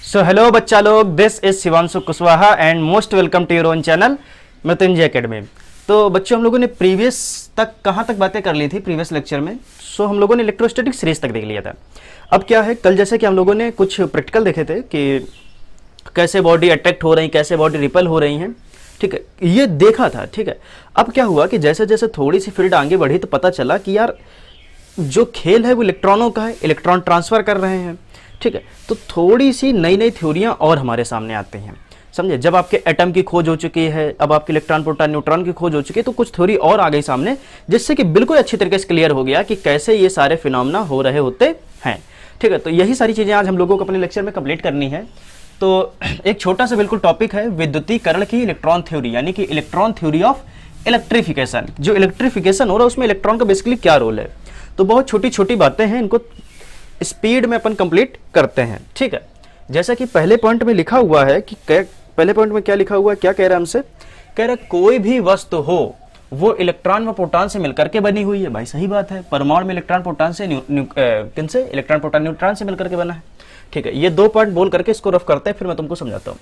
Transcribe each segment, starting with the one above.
सो hello बच्चा लोग, this is Shivanshu Kushwaha and most welcome to your own channel Mrityunjay academy. तो बच्चों, हम लोगों ने प्रीवियस तक कहाँ तक बातें कर ली थी प्रीवियस लेक्चर में। सो हम लोगों ने इलेक्ट्रोस्टैटिक सीरीज तक देख लिया था। अब क्या है, कल जैसे कि हम लोगों ने कुछ प्रैक्टिकल देखे थे कि कैसे बॉडी अट्रैक्ट हो रही, कैसे बॉडी रिपेल हो रही हैं, ठीक है, ये देखा था। ठीक है, अब क्या हुआ कि जैसे जैसे थोड़ी सी फील्ड आगे बढ़ी तो पता चला कि यार जो खेल है वो इलेक्ट्रॉनों का है, इलेक्ट्रॉन ट्रांसफर कर रहे हैं। ठीक है, तो थोड़ी सी नई नई थ्योरियां और हमारे सामने आती हैं, समझे। जब आपके एटम की खोज हो चुकी है, अब आपके इलेक्ट्रॉन प्रोटॉन न्यूट्रॉन की खोज हो चुकी है, तो कुछ थ्योरी और आ गई सामने, जिससे कि बिल्कुल अच्छी तरीके से क्लियर हो गया कि कैसे ये सारे फिनोमेना हो रहे होते हैं। ठीक है, तो यही सारी चीजें आज हम लोगों को अपने लेक्चर में कंप्लीट करनी है। तो एक छोटा सा बिल्कुल टॉपिक है विद्युतीकरण की इलेक्ट्रॉन थ्योरी, यानी कि इलेक्ट्रॉन थ्योरी ऑफ इलेक्ट्रिफिकेशन। जो इलेक्ट्रिफिकेशन हो रहा है उसमें इलेक्ट्रॉन का बेसिकली क्या रोल है। तो बहुत छोटी छोटी बातें हैं, इनको स्पीड में अपन कंप्लीट करते हैं। ठीक है, जैसा कि पहले पॉइंट में लिखा हुआ है कि पहले पॉइंट में क्या लिखा हुआ है, क्या कह रहा है हमसे, कह रहा है कोई भी वस्तु हो वो इलेक्ट्रॉन व प्रोटॉन से मिलकर के बनी हुई है। भाई सही बात है, परमाणु में इलेक्ट्रॉन प्रोटॉन से किनसे, इलेक्ट्रॉन प्रोटॉन न्यूट्रॉन से मिलकर के बना है। ठीक है, ये दो पॉइंट बोल करके इसको रफ करते हैं, फिर मैं तुमको समझाता हूँ।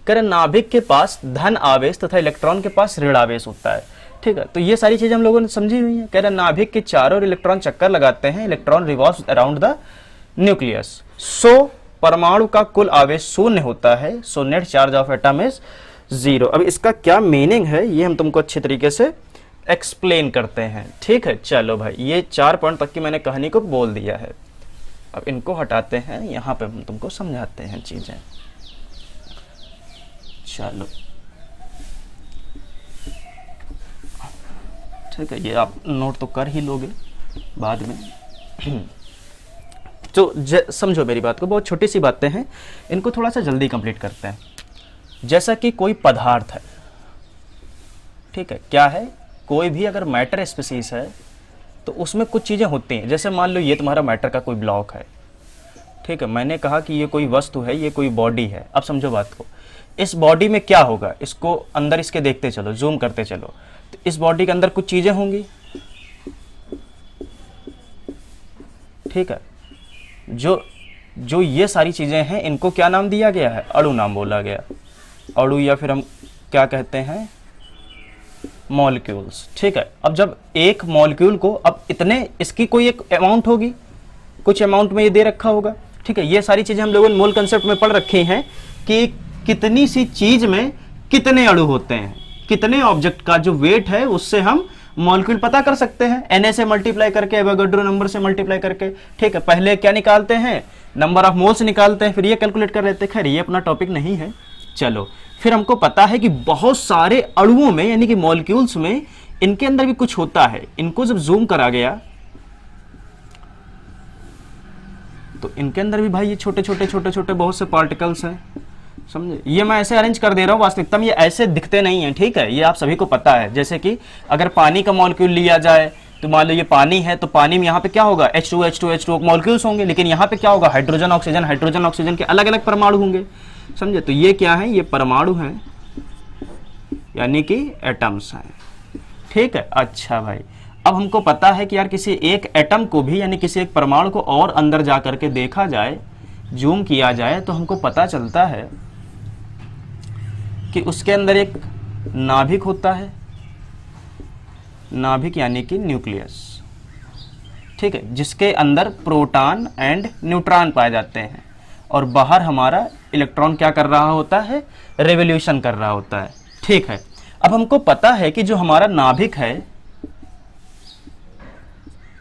कह रहे नाभिक के पास धन आवेश तथा इलेक्ट्रॉन के पास ऋण आवेश होता है। ठीक है, तो ये सारी चीजें हम लोगों ने समझी हुई है। कह रहे नाभिक के चारों ओर इलेक्ट्रॉन चक्कर लगाते हैं, electron revolves around the nucleus. So परमाणु का कुल आवेश शून्य होता है, so net charge of atom is 0। अब इसका क्या मीनिंग है ये हम तुमको अच्छे तरीके से एक्सप्लेन करते हैं। ठीक है, चलो भाई, ये 4 पॉइंट तक की मैंने कहानी को बोल दिया है। अब इनको हटाते हैं, यहां पे हम तुमको समझाते हैं चीजें। चलो ठीक है, ये आप नोट तो कर ही लोगे बाद में। तो समझो मेरी बात को, बहुत छोटी सी बातें हैं, इनको थोड़ा सा जल्दी कंप्लीट करते हैं। जैसा कि कोई पदार्थ है, ठीक है, क्या है, कोई भी अगर मैटर स्पीसीज है तो उसमें कुछ चीज़ें होती हैं। जैसे मान लो ये तुम्हारा मैटर का कोई ब्लॉक है, ठीक है, मैंने कहा कि ये कोई वस्तु है, ये कोई बॉडी है। अब समझो बात को, इस बॉडी में क्या होगा, इसको अंदर इसके देखते चलो, जूम करते चलो, तो इस बॉडी के अंदर कुछ चीज़ें होंगी। ठीक है, जो ये सारी चीजें हैं, इनको क्या नाम दिया गया है, अणु नाम बोला गया, अणु, या फिर हम क्या कहते हैं, मॉलिक्यूल्स। ठीक है, अब जब एक मॉलिक्यूल को, अब इतने, इसकी कोई एक अमाउंट होगी, कुछ अमाउंट में ये दे रखा होगा। ठीक है, ये सारी चीजें हम लोगों ने मोल कंसेप्ट में पढ़ रखी हैं कि कितनी सी चीज में कितने अणु होते हैं, कितने ऑब्जेक्ट का जो वेट है उससे हम मॉलिक्यूल पता कर सकते हैं, Na से मल्टीप्लाई करके, एवोगाड्रो नंबर से मल्टीप्लाई करके। ठीक है, पहले क्या निकालते हैं, नंबर ऑफ मोल्स निकालते हैं, फिर ये कैलकुलेट कर लेते हैं। खैर ये अपना टॉपिक नहीं है। चलो, फिर हमको पता है कि बहुत सारे अणुओं में, यानी कि मॉलिक्यूल्स में, इनके अंदर भी कुछ होता है। इनको जब जूम करा गया तो इनके अंदर भी भाई ये छोटे छोटे बहुत से पार्टिकल्स हैं, समझे। ये मैं ऐसे अरेंज कर दे रहा हूँ, वास्तविकता में ये ऐसे दिखते नहीं हैं। ठीक है, ये आप सभी को पता है। जैसे कि अगर पानी का मॉलिक्यूल लिया जाए तो मान लो ये पानी है, तो पानी में यहाँ पे क्या होगा, H2 मॉलिक्यूल्स होंगे, लेकिन यहाँ पे क्या होगा, हाइड्रोजन ऑक्सीजन के अलग अलग परमाणु होंगे, समझे। तो ये क्या है, ये परमाणु हैं, यानी कि एटम्स हैं। ठीक है, अच्छा भाई, अब हमको पता है कि यार किसी एक एटम को भी, यानी किसी एक परमाणु को और अंदर जा करके देखा जाए, जूम किया जाए, तो हमको पता चलता है कि उसके अंदर एक नाभिक होता है, नाभिक यानी कि न्यूक्लियस। ठीक है, जिसके अंदर प्रोटॉन एंड न्यूट्रॉन पाए जाते हैं, और बाहर हमारा इलेक्ट्रॉन क्या कर रहा होता है, रेवोल्यूशन कर रहा होता है। ठीक है, अब हमको पता है कि जो हमारा नाभिक है,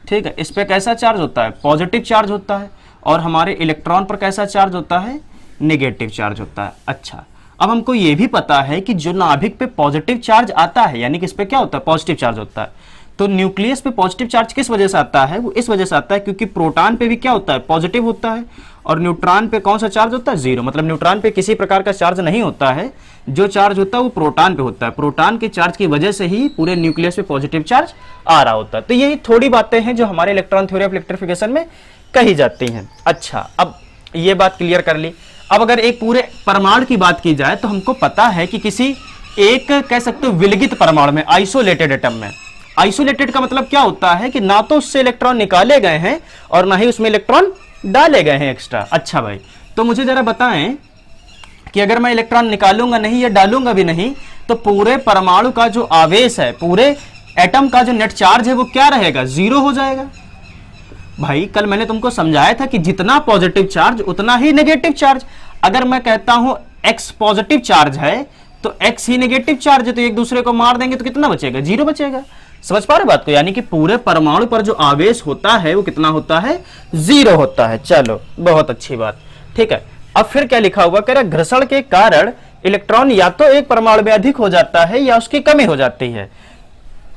ठीक है, इस पे कैसा चार्ज होता है, पॉजिटिव चार्ज होता है, और हमारे इलेक्ट्रॉन पर कैसा चार्ज होता है, नेगेटिव चार्ज होता है। अच्छा, अब हमको ये भी पता है कि जो नाभिक पे पॉजिटिव चार्ज आता है, यानी कि इस पे क्या होता है, पॉजिटिव चार्ज होता है, तो न्यूक्लियस पे पॉजिटिव चार्ज किस वजह से आता है, वो इस वजह से आता है क्योंकि प्रोटॉन पे भी क्या होता है, पॉजिटिव होता है, और न्यूट्रॉन पे कौन सा चार्ज होता है, 0। मतलब न्यूट्रॉन पे किसी प्रकार का चार्ज नहीं होता है, जो चार्ज होता है वो प्रोटॉन पे होता है। प्रोटॉन के चार्ज की वजह से ही पूरे न्यूक्लियस पे पॉजिटिव चार्ज आ रहा होता है। तो यही थोड़ी बातें हैं जो हमारे इलेक्ट्रॉन थ्योरी ऑफ इलेक्ट्रिफिकेशन में कही जाती हैं। अच्छा, अब ये बात क्लियर कर ली। अब अगर एक पूरे परमाणु की बात की जाए तो हमको पता है कि किसी एक, कह सकते हो, विलगित परमाणु में, आइसोलेटेड एटम में, आइसोलेटेड का मतलब क्या होता है कि ना तो उससे इलेक्ट्रॉन निकाले गए हैं और ना ही उसमें इलेक्ट्रॉन डाले गए हैं एक्स्ट्रा। अच्छा भाई, तो मुझे जरा बताएं कि अगर मैं इलेक्ट्रॉन निकालूंगा नहीं या डालूंगा भी नहीं तो पूरे परमाणु का जो आवेश है, पूरे एटम का जो नेट चार्ज है वो क्या रहेगा, जीरो हो जाएगा। भाई कल मैंने तुमको समझाया था कि जितना पॉजिटिव चार्ज उतना ही नेगेटिव चार्ज। अगर मैं कहता हूं x पॉजिटिव चार्ज है तो x ही नेगेटिव चार्ज है, तो एक दूसरे को मार देंगे तो कितना बचेगा, जीरो बचेगा। समझ पा रहे बात को? यानी कि पूरे परमाणु पर जो आवेश होता है वो कितना होता है, जीरो होता है। चलो बहुत अच्छी बात, ठीक है। अब फिर क्या लिखा हुआ, कह रहा घर्षण के कारण इलेक्ट्रॉन या तो एक परमाणु में अधिक हो जाता है या उसकी कमी हो जाती है।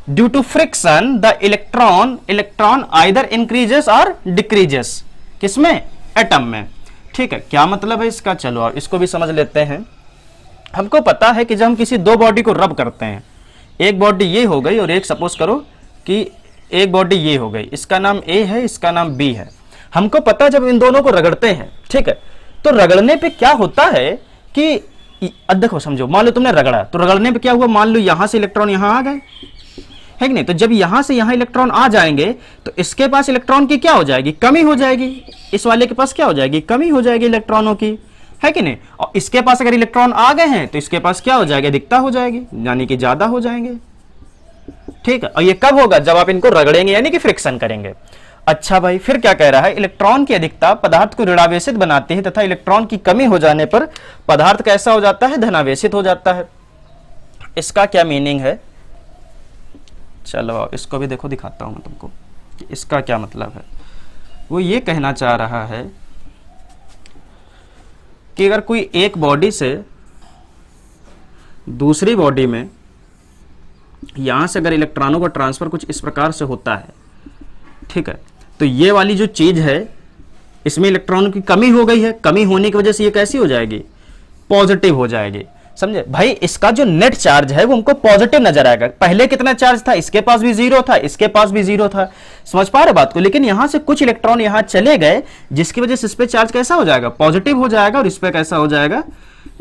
Due to friction the electron either increases और डिक्रीजेस, किसमें, एटम में। ठीक है, क्या मतलब है इसका, चलो अब इसको भी समझ लेते हैं। हमको पता है कि जब हम किसी दो बॉडी को रब करते हैं, एक बॉडी ये हो गई और एक सपोज करो कि एक बॉडी ये हो गई, इसका नाम A है, इसका नाम B है। हमको पता है जब इन दोनों को रगड़ते हैं, ठीक है, तो रगड़ने पे क्या होता है कि अब देखो समझो, मान लो तुमने रगड़ा तो रगड़ने पे क्या हुआ, मान लो यहां से इलेक्ट्रॉन यहां आ गए, है कि नहीं। तो जब यहां से यहां इलेक्ट्रॉन आ जाएंगे तो इसके पास इलेक्ट्रॉन की क्या हो जाएगी, कमी हो जाएगी। इस वाले के पास क्या हो जाएगी, कमी हो जाएगी इलेक्ट्रॉनों की, है कि नहीं। और इसके पास अगर इलेक्ट्रॉन आ गए हैं तो इसके पास क्या हो जाएगा, अधिकता हो जाएगी, यानी कि ज्यादा हो जाएंगे। ठीक है, और ये कब होगा, जब आप इनको रगड़ेंगे यानी कि फ्रिक्शन करेंगे। अच्छा भाई, फिर क्या कह रहा है, इलेक्ट्रॉन की अधिकता पदार्थ को ऋणावेशित बनाती है तथा इलेक्ट्रॉन की कमी हो जाने पर पदार्थ कैसा हो जाता है, धनावेशित हो जाता है। इसका क्या मीनिंग है, चलो इसको भी देखो, दिखाता हूं मैं तुमको कि इसका क्या मतलब है। वो ये कहना चाह रहा है कि अगर कोई एक बॉडी से दूसरी बॉडी में यहां से अगर इलेक्ट्रॉनों का ट्रांसफर कुछ इस प्रकार से होता है, ठीक है, तो ये वाली जो चीज है इसमें इलेक्ट्रॉनों की कमी हो गई है, कमी होने की वजह से ये कैसी हो जाएगी, पॉजिटिव हो जाएगी। समझे भाई, इसका जो नेट चार्ज है वो हमको पॉजिटिव नजर आएगा। पहले कितना चार्ज था, इसके पास भी जीरो था, इसके पास भी जीरो था। समझ पा रहे बात को? लेकिन यहां से कुछ इलेक्ट्रॉन यहां चले गए जिसकी वजह से इस पे चार्ज कैसा हो जाएगा, पॉजिटिव हो जाएगा, और इस पे कैसा हो जाएगा,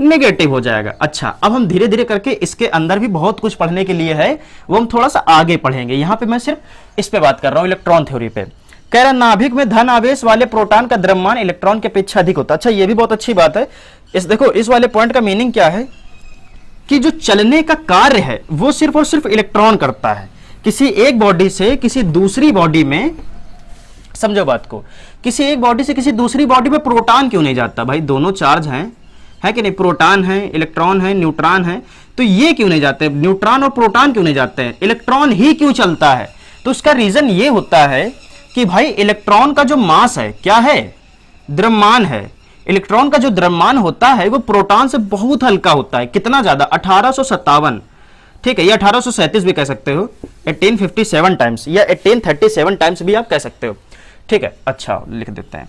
नेगेटिव हो जाएगा। अच्छा, अब हम धीरे धीरे करके इसके अंदर भी बहुत कुछ पढ़ने के लिए है, वो हम थोड़ा सा आगे पढ़ेंगे। यहां पे मैं सिर्फ इस पे बात कर रहा हूं, इलेक्ट्रॉन थ्योरी पे। कह रहा नाभिक में धन आवेश वाले प्रोटॉन का द्रव्यमान इलेक्ट्रॉन के अपेक्षा अधिक होता है। अच्छा, ये भी बहुत अच्छी बात है। इस देखो, इस वाले पॉइंट का मीनिंग क्या है कि जो चलने का कार्य है वो सिर्फ और सिर्फ इलेक्ट्रॉन करता है। किसी एक बॉडी से किसी दूसरी बॉडी में, समझो बात को, किसी एक बॉडी से किसी दूसरी बॉडी में प्रोटॉन क्यों नहीं जाता भाई, दोनों चार्ज हैं, है कि नहीं, प्रोटॉन है, इलेक्ट्रॉन है, न्यूट्रॉन है, तो ये क्यों नहीं जाते, न्यूट्रॉन और प्रोटॉन क्यों नहीं जाते हैं, इलेक्ट्रॉन ही क्यों चलता है। तो उसका रीजन ये होता है कि भाई इलेक्ट्रॉन का जो मास है क्या है, द्रव्यमान है। इलेक्ट्रॉन का जो द्रव्यमान होता है वो प्रोटॉन से बहुत हल्का होता है। कितना ज्यादा, 1857, ठीक है, या 1837 भी कह सकते हो, 1857 टाइम्स या 1837 टाइम्स भी आप कह सकते हो, ठीक है। अच्छा लिख देते हैं,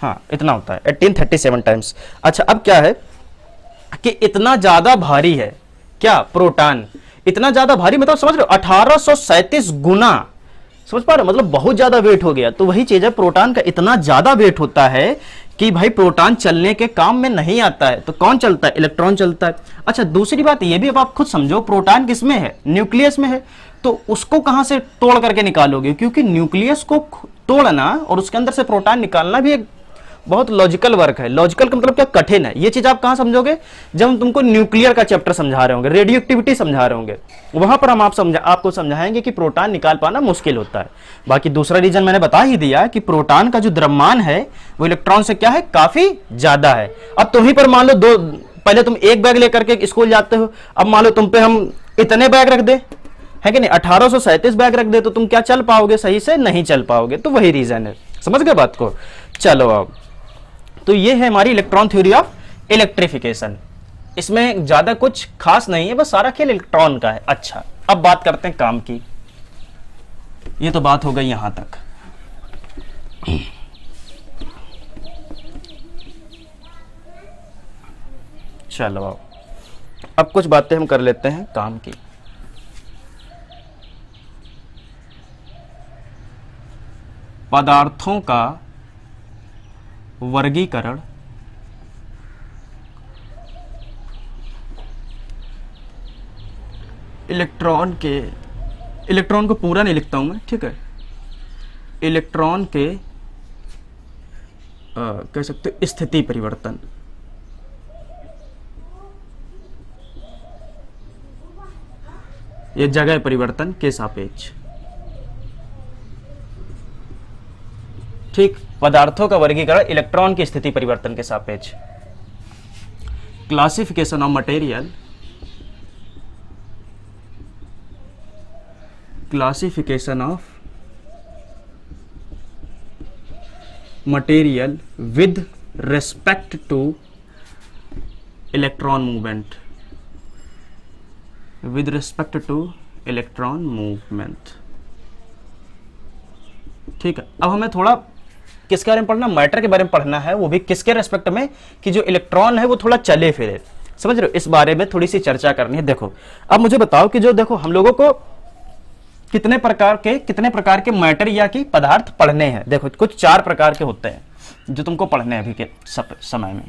हाँ इतना होता है 1837 टाइम्स। अच्छा, अब क्या है कि इतना ज्यादा भारी है क्या, प्रोटॉन इतना ज्यादा भारी, मतलब समझ रहे हो 1837 गुना, समझ पा रहे हो, मतलब बहुत ज्यादा वेट हो गया। तो वही चीज है, प्रोटॉन का इतना ज्यादा वेट होता है कि भाई प्रोटॉन चलने के काम में नहीं आता है, तो कौन चलता है, इलेक्ट्रॉन चलता है। अच्छा, दूसरी बात ये भी अब आप खुद समझो, प्रोटॉन किसमें है, न्यूक्लियस में है, तो उसको कहां से तोड़ करके निकालोगे, क्योंकि न्यूक्लियस को तोड़ना और उसके अंदर से प्रोटॉन निकालना भी एक बहुत लॉजिकल वर्क है। लॉजिकल का मतलब क्या, कठिन है। ये चीज आप कहां समझोगे, जब हम तुमको न्यूक्लियर का चैप्टर समझा रहे होंगे, रेडियो एक्टिविटी समझा रहे होंगे, वहां पर हम आपको समझाएंगे कि प्रोटॉन निकाल पाना मुश्किल होता है। बाकी दूसरा रीजन मैंने बता ही दिया कि प्रोटॉन का जो द्रव्यमान है वो इलेक्ट्रॉन से क्या है, काफी ज्यादा है। अब तुम्ही पर मान लो दो, पहले तुम एक बैग लेकर के स्कूल जाते हो, अब मान लो तुम पे हम इतने बैग रख दे, है कि नहीं, 1837 बैग रख दे, तो तुम क्या चल पाओगे, सही से नहीं चल पाओगे। तो वही रीजन है, समझ गए बात को। चलो अब, तो ये है हमारी इलेक्ट्रॉन थ्योरी ऑफ इलेक्ट्रिफिकेशन। इसमें ज्यादा कुछ खास नहीं है, बस सारा खेल इलेक्ट्रॉन का है। अच्छा, अब बात करते हैं काम की। ये तो बात हो गई यहां तक। चलो अब कुछ बातें हम कर लेते हैं काम की। पदार्थों का वर्गीकरण इलेक्ट्रॉन को पूरा नहीं लिखता हूं मैं, ठीक है, इलेक्ट्रॉन के कह सकते हो स्थिति परिवर्तन, ये जगह परिवर्तन के सापेक्ष। ठीक, पदार्थों का वर्गीकरण इलेक्ट्रॉन की स्थिति परिवर्तन के सापेक्ष। Classification of material, classification of material with respect two electron movement, with respect two electron movement. ठीक है, अब हमें थोड़ा किसके बारे में पढ़ना, मैटर के बारे में पढ़ना है, वो भी किसके रेस्पेक्ट में, कि जो इलेक्ट्रॉन है वो थोड़ा चले फिरे, समझ रहे हो, इस बारे में थोड़ी सी चर्चा करनी है। देखो अब मुझे बताओ कि जो देखो हम लोगों को कितने प्रकार के मैटर या कि पदार्थ पढ़ने हैं। देखो कुछ 4 प्रकार के होते हैं जो तुमको पढ़ने हैं अभी के समय में।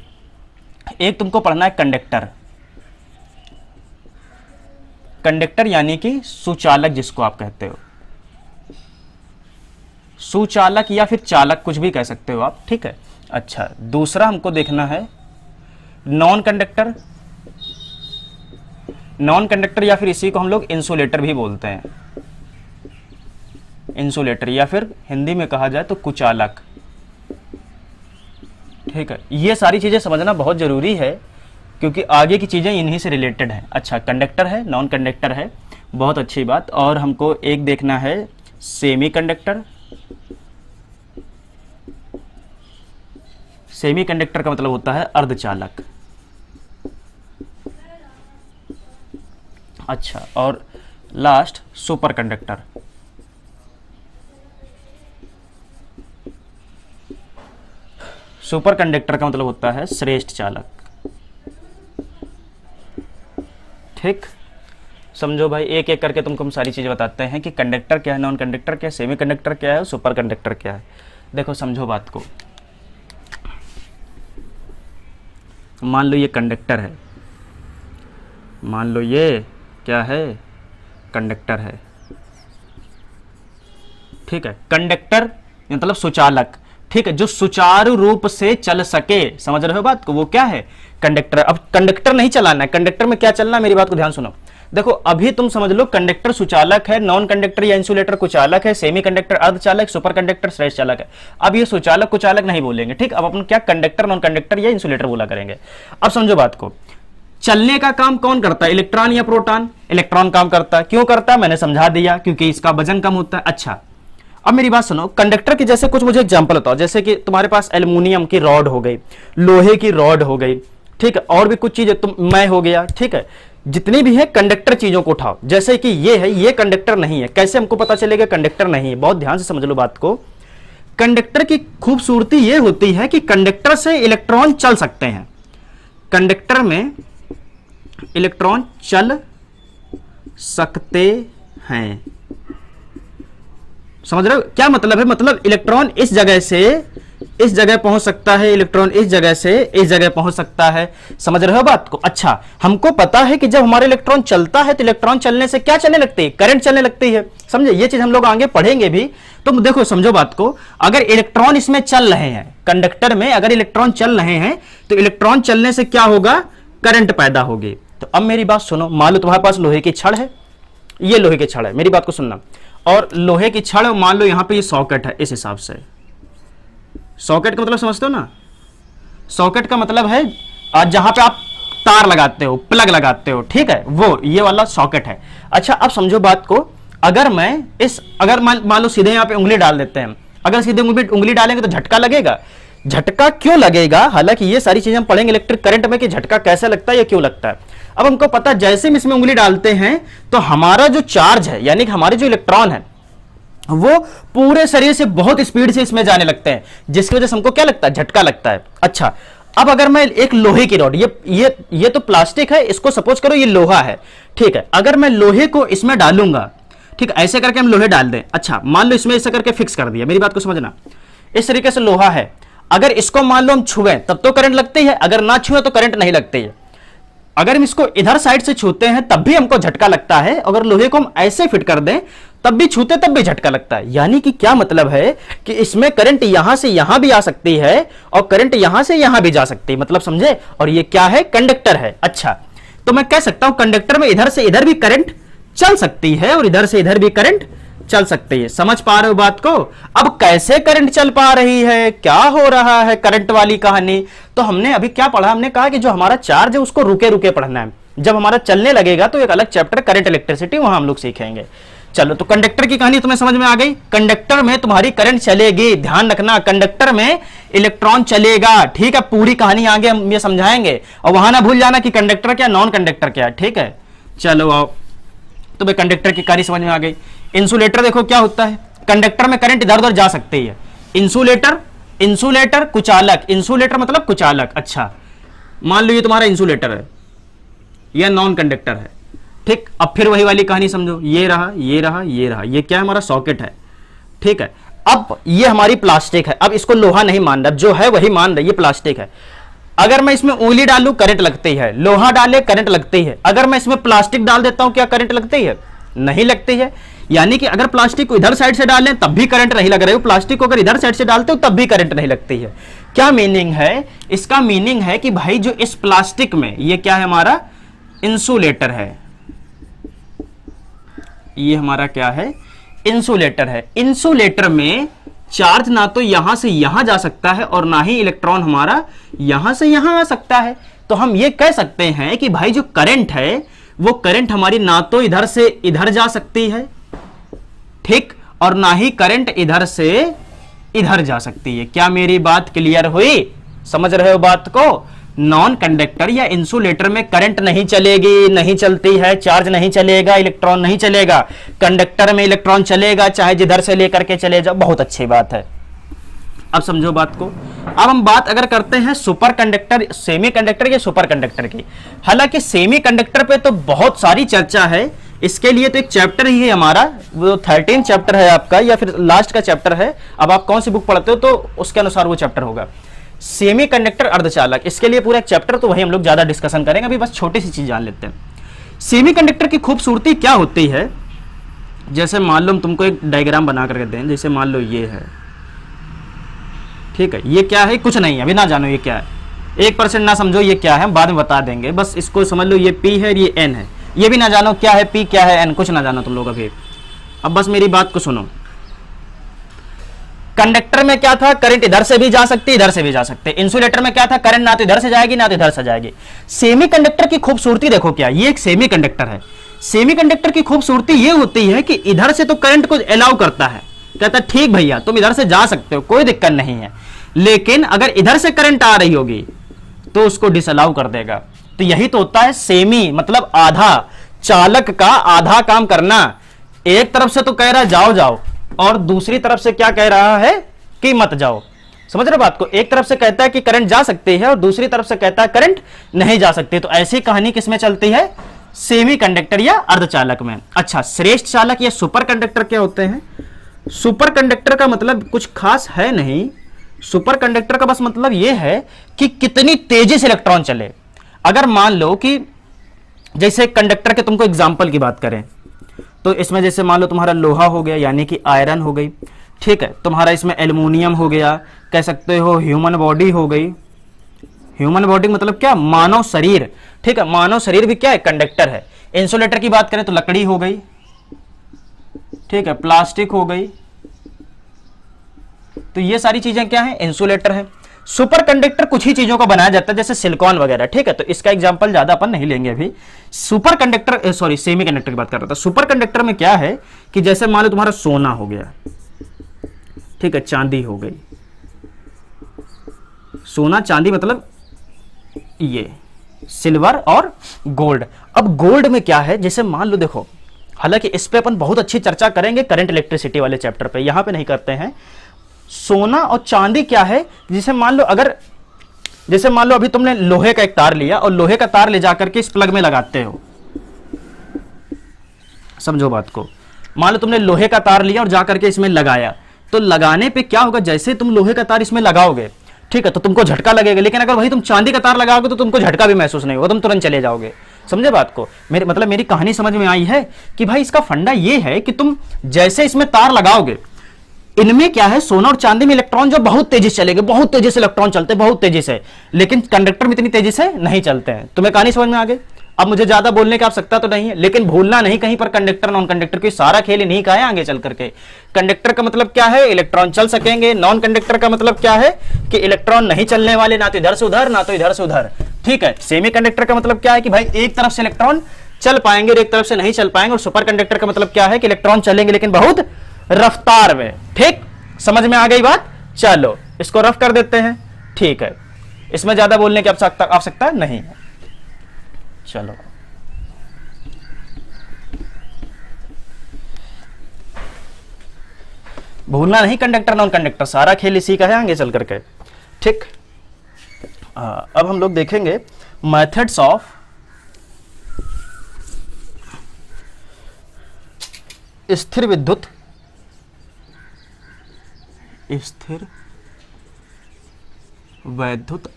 एक तुमको पढ़ना है कंडक्टर, कंडक्टर यानी कि सुचालक जिसको आप कहते हो, सुचालक या फिर चालक कुछ भी कह सकते हो आप, ठीक है। अच्छा, दूसरा हमको देखना है नॉन कंडक्टर, नॉन कंडक्टर या फिर इसी को हम लोग इंसुलेटर भी बोलते हैं, इंसुलेटर या फिर हिंदी में कहा जाए तो कुचालक, ठीक है। ये सारी चीजें समझना बहुत जरूरी है क्योंकि आगे की चीजें इन्हीं से रिलेटेड हैं। अच्छा, कंडक्टर है, नॉन कंडक्टर है, बहुत अच्छी बात। और हमको एक देखना है सेमी कंडक्टर, सेमी कंडक्टर का मतलब होता है अर्धचालक। अच्छा, और last super conductor, super conductor का मतलब होता है श्रेष्ठ चालक। ठीक, समझो भाई, एक एक करके तुमको हम सारी चीजें बताते हैं कि कंडक्टर क्या है, नॉन कंडक्टर क्या है, सेमी कंडक्टर क्या है, सुपर कंडक्टर क्या है। देखो समझो बात को, मान लो ये कंडक्टर है, मान लो ये क्या है, कंडक्टर है, ठीक है। कंडक्टर मतलब सुचालक, ठीक है, जो सुचारू रूप से चल सके, समझ रहे हो बात को, वो क्या है, कंडक्टर। अब कंडक्टर नहीं चलाना है, कंडक्टर में क्या चलना है, मेरी बात को ध्यान सुनो। देखो अभी तुम समझ लो कंडक्टर सुचालक है, नॉन कंडक्टर या इंसुलेटर कुचालक है, सेमी कंडक्टर अर्धचालक, सुपर कंडक्टर श्रेष्ठ चालक है। अब ये सुचालक कुचालक नहीं बोलेंगे, ठीक। अब अपन क्या कंडक्टर, नॉन कंडक्टर या इंसुलेटर बोला करेंगे। अब समझो बात को, चलने का काम कौन करता है, इलेक्ट्रॉन या प्रोटॉन? इलेक्ट्रॉन काम करता है। क्यों करता है, मैंने समझा दिया, क्योंकि इसका वजन कम होता है। अच्छा, अब मेरी बात सुनो, कंडक्टर की जैसे कुछ मुझे एग्जांपल बताओ, जैसे कि तुम्हारे पास एल्युमिनियम की रॉड हो गई, लोहे की रॉड हो गई, ठीक है, और भी कुछ चीजें, तुम मैं हो गया, ठीक है, जितनी भी है कंडक्टर चीजों को उठाओ। जैसे कि ये है, ये कंडक्टर नहीं है, कैसे हमको पता चलेगा कंडक्टर नहीं है? बहुत ध्यान से समझ लो बात को। कंडक्टर की खूबसूरती ये होती है कि कंडक्टर से इलेक्ट्रॉन चल सकते हैं, कंडक्टर में इलेक्ट्रॉन चल सकते हैं। समझ रहे हो क्या मतलब है? मतलब इलेक्ट्रॉन इस जगह से इस जगह पहुंच सकता है, इलेक्ट्रॉन इस जगह से इस जगह पहुंच सकता है। समझ रहे हो बात को? अच्छा, हमको पता है कि जब हमारा इलेक्ट्रॉन चलता है तो इलेक्ट्रॉन चलने से क्या चलने लगती है? करंट चलने लगती है। समझे? ये चीज हम लोग आगे पढ़ेंगे भी। तो देखो समझो बात को, अगर इलेक्ट्रॉन इसमें चल रहे हैं, कंडक्टर में अगर इलेक्ट्रॉन चल रहे हैं तो इलेक्ट्रॉन चलने से क्या होगा? करंट पैदा होगी। तो अब मेरी बात सुनो, मान लो तुम्हारे पास लोहे की छड़ है, ये लोहे की छड़ है, मेरी बात को सुनना, और लोहे की छड़, मान लो यहां पे ये सॉकेट है, इस हिसाब से। सॉकेट का मतलब समझते हो ना? सॉकेट का मतलब है आज जहां पे आप तार लगाते हो, प्लग लगाते हो, ठीक है, वो ये वाला सॉकेट है। अच्छा, अब समझो बात को, अगर मैं अगर मान लो सीधे यहां पे उंगली डाल देते हैं, अगर सीधे उंगली डालेंगे तो झटका लगेगा। झटका क्यों लगेगा? हालांकि ये सारी चीजें हम पढ़ेंगे इलेक्ट्रिक करंट में कि झटका कैसे लगता है या क्यों लगता है। अब हमको पता है जैसे हम इसमें उंगली डालते हैं तो हमारा जो चार्ज है, यानी कि हमारे जो इलेक्ट्रॉन है, वो पूरे शरीर से बहुत स्पीड से इसमें जाने लगते हैं, जिसकी वजह से हमको क्या लगता है? झटका लगता है। अच्छा, अब अगर मैं एक लोहे की रॉड, ये तो प्लास्टिक है, इसको सपोज करो ये लोहा है, ठीक है, अगर मैं लोहे को इसमें डालूंगा, ठीक, ऐसे करके हम लोहे डाल दें। अच्छा, मान लो इसमें ऐसे करके फिक्स कर दिया, मेरी बात को समझना, इस तरीके से लोहा है, अगर इसको मान लो हम छुएं तब तो करंट लगती है, अगर ना छुएं तो करंट नहीं लगती है। अगर हम इसको इधर साइड से छूते हैं तब भी हमको झटका लगता है, अगर लोहे को हम ऐसे फिट कर दें तब भी छूते तब भी झटका लगता है। यानी कि क्या मतलब है कि इसमें करंट यहां से यहां भी आ सकती है और करंट यहां से यहां भी जा सकती है, मतलब समझे? और ये क्या है? कंडक्टर है। अच्छा, तो मैं कह सकता हूं कंडक्टर में इधर से इधर भी करंट चल सकती है और इधर से इधर भी करंट चल सकती है। समझ पा रहे हो बात को? अब कैसे करंट चल पा रही है, क्या हो रहा है करंट वाली कहानी, तो हमने अभी क्या पढ़ा, हमने कहा कि जो हमारा चार्ज है उसको रुके रुके पढ़ना है। जब हमारा चलने लगेगा तो एक अलग चैप्टर करंट इलेक्ट्रिसिटी, वहां हम लोग सीखेंगे। चलो, तो कंडक्टर की कहानी तुम्हें समझ में आ गई। कंडक्टर में तुम्हारी करंट चलेगी, ध्यान रखना, कंडक्टर में इलेक्ट्रॉन चलेगा, ठीक है। पूरी कहानी आगे हम ये समझाएंगे, और वहां ना भूल जाना कि कंडक्टर क्या, नॉन कंडक्टर क्या, ठीक है। चलो आओ, तो भाई कंडक्टर की कहानी समझ में आ गई। इंसुलेटर देखो क्या होता है, कंडक्टर में करंट इधर उधर जा सकती है। इंसुलेटर, इंसुलेटर कुचालक, इंसुलेटर मतलब कुचालक। अच्छा, मान लो ये तुम्हारा इंसुलेटर है, यह नॉन कंडक्टर है, ठीक। अब फिर वही वाली कहानी समझो, ये रहा, ये रहा, ये रहा, ये क्या है, हमारा सॉकेट है, ठीक है। अब ये हमारी प्लास्टिक है, अब इसको लोहा नहीं मान रहा, जो है वही मान रहा, ये प्लास्टिक है। अगर मैं इसमें उंगली डालूं करंट लगती है, लोहा डाले करंट लगती है। अगर मैं इसमें प्लास्टिक डाल देता हूं, क्या करंट लगती है? नहीं लगती है। यानी कि अगर प्लास्टिक को इधर साइड से डाल लें तब भी करंट नहीं लग रही हो, प्लास्टिक को अगर इधर साइड से डालते हो तब भी करंट नहीं लगती है। क्या मीनिंग है इसका? मीनिंग है कि भाई जो इस प्लास्टिक में, ये क्या है, हमारा इंसुलेटर है, ये हमारा क्या है, इंसुलेटर है। इंसुलेटर में चार्ज ना तो यहां से यहां जा सकता है और ना ही इलेक्ट्रॉन हमारा यहां से यहां आ सकता है। तो हम ये कह सकते हैं कि भाई जो करंट है वो करंट हमारी ना तो इधर से इधर जा सकती है, ठीक, और ना ही करंट इधर से इधर जा सकती है। क्या मेरी बात क्लियर हुई? समझ रहे हो बात को? नॉन कंडक्टर या इंसुलेटर में करंट नहीं चलेगी, नहीं चलती है, चार्ज नहीं चलेगा, इलेक्ट्रॉन नहीं चलेगा। कंडक्टर में इलेक्ट्रॉन चलेगा, चाहे जिधर से लेकर के चले जाओ। बहुत अच्छी बात है, अब समझो बात को। अब हम बात अगर करते हैं सुपर कंडक्टर, सेमी कंडक्टर या सुपर कंडक्टर की। हालांकि सेमी कंडक्टर पे तो बहुत सारी चर्चा है, इसके लिए तो एक चैप्टर ही है हमारा, वो 13 चैप्टर है आपका, या फिर लास्ट का चैप्टर है। अब आप कौन सी बुक पढ़ते हो तो उसके अनुसार वो चैप्टर होगा। सेमी कंडक्टर अर्धचालक, इसके लिए पूरा एक चैप्टर, तो वही हम लोग ज्यादा डिस्कशन करेंगे। अभी बस छोटी सी चीज जान लेते हैं। सेमी कंडक्टर की खूबसूरती क्या होती है, जैसे मान लो हम तुमको एक डायग्राम बना करके दें, जैसे मान लो ये है, ठीक है। ये क्या है? कुछ नहीं है, अभी ना जानो ये क्या है, 1% ना समझो ये क्या है, हम बाद में बता देंगे। बस इसको समझ लो, ये P है, ये N है। ये भी ना जानो क्या है P, क्या है N, कुछ ना जानो तुम लोग अभी। अब बस मेरी बात को सुनो। कंडक्टर में क्या था, करंट इधर से भी जा सकती, इधर से भी जा सकते। इंसुलेटर में क्या था, करंट ना तो इधर से जाएगी ना तो इधर से जाएगी। सेमी कंडक्टर की खूबसूरती देखो क्या, ये एक सेमी कंडक्टर है। सेमी कंडक्टर की खूबसूरती ये होती है कि इधर से तो करंट को अलाउ करता है, कहता है ठीक भैया तुम इधर से जा सकते हो, कोई दिक्कत नहीं है। लेकिन अगर इधर से करंट आ रही होगी तो उसको डिसअलाउ कर देगा। तो यही तो होता है सेमी, मतलब आधा, चालक का आधा काम करना। एक तरफ से तो कह रहा है जाओ जाओ, और दूसरी तरफ से क्या कह रहा है कि मत जाओ। समझ रहे बात को? एक तरफ से कहता है कि करंट जा सकती है और दूसरी तरफ से कहता है करंट नहीं जा सकती। तो ऐसी कहानी किसमें चलती है? सेमी कंडक्टर या अर्धचालक में। अच्छा, श्रेष्ठ चालक या सुपर कंडक्टर क्या होते हैं? सुपर कंडक्टर का मतलब कुछ खास है नहीं। सुपर कंडक्टर का बस मतलब यह है कि कितनी तेजी से इलेक्ट्रॉन चले। अगर मान लो कि जैसे कंडक्टर के तुमको एग्जांपल की बात करें, तो इसमें जैसे मान लो तुम्हारा लोहा हो गया, यानी कि आयरन हो गई, ठीक है। तुम्हारा इसमें एल्युमिनियम हो गया, कह सकते हो ह्यूमन बॉडी हो गई। ह्यूमन बॉडी मतलब क्या? मानव शरीर, ठीक है। मानव शरीर भी क्या है? कंडक्टर है। इंसुलेटर की बात करें तो लकड़ी हो गई, ठीक है, प्लास्टिक हो गई। तो ये सारी चीजें क्या है? इंसुलेटर है। सुपर कंडक्टर कुछ ही चीजों का बनाया जाता है, जैसे सिलिकॉन वगैरह, ठीक है। तो इसका एग्जांपल ज्यादा अपन नहीं लेंगे अभी। Super conductor, sorry semi conductor की बात कर रहा था। सुपर कंडक्टर में क्या है कि जैसे मान लो तुम्हारा सोना हो गया, ठीक है, चांदी हो गई। सोना चांदी मतलब ये सिल्वर और गोल्ड। अब गोल्ड में क्या है, जैसे मान लो देखो, हालांकि इस पे अपन बहुत अच्छी चर्चा करेंगे करंट इलेक्ट्रिसिटी वाले चैप्टर पे, यहां पे नहीं करते हैं। सोना और चांदी क्या है, जैसे मान लो अगर, जैसे मान लो अभी तुमने लोहे का एक तार लिया और लोहे का तार ले जाकर के इस प्लग में लगाते हो, समझो बात को। मान लो तुमने लोहे का तार लिया और जाकर के इसमें लगाया, तो लगाने पे क्या होगा, जैसे तुम लोहे का तार इसमें लगाओगे, ठीक है, तो तुमको झटका लगेगा। लेकिन अगर वही तुम चांदी का तार लगाओगे तो तुमको झटका भी महसूस नहीं होगा, तुम तुरंत चले जाओगे। समझे बात को? मेरी कहानी समझ में आई है कि भाई इसका फंडा ये है कि तुम जैसे इसमें तार लगाओगे, इनमें क्या है, सोना और चांदी में इलेक्ट्रॉन जो बहुत तेजी से चलेंगे, बहुत तेजी से इलेक्ट्रॉन चलते हैं, बहुत तेजी से, लेकिन कंडक्टर में इतनी तेजी से नहीं चलते हैं। तुम्हें कहानी समझ में आ गई? अब मुझे ज्यादा बोलने की आवश्यकता तो नहीं है, लेकिन भूलना नहीं कहीं पर कंडक्टर नॉन कंडक्टर की सारा खेल इन्हीं का है आगे चल करके। कंडक्टर का मतलब क्या है, इलेक्ट्रॉन चल सकेंगे। नॉन कंडक्टर का मतलब क्या है कि इलेक्ट्रॉन नहीं चलने वाले, ना तो इधर से उधर ना तो इधर से उधर। ठीक है। सेमी कंडक्टर का मतलब क्या है कि भाई एक तरफ से इलेक्ट्रॉन चल पाएंगे और एक तरफ से नहीं चल पाएंगे। और सुपर कंडक्टर का मतलब क्या है कि इलेक्ट्रॉन चलेंगे लेकिन बहुत रफ्तार में। ठीक, समझ में आ गई बात। चलो इसको रफ कर देते हैं। ठीक है, इसमें ज्यादा बोलने की आवश्यकता नहीं है। चलो भूलना नहीं कंडक्टर नॉन कंडक्टर, सारा खेल इसी का है आगे चल करके। ठीक, अब हम लोग देखेंगे मेथड्स ऑफ स्थिर विद्युत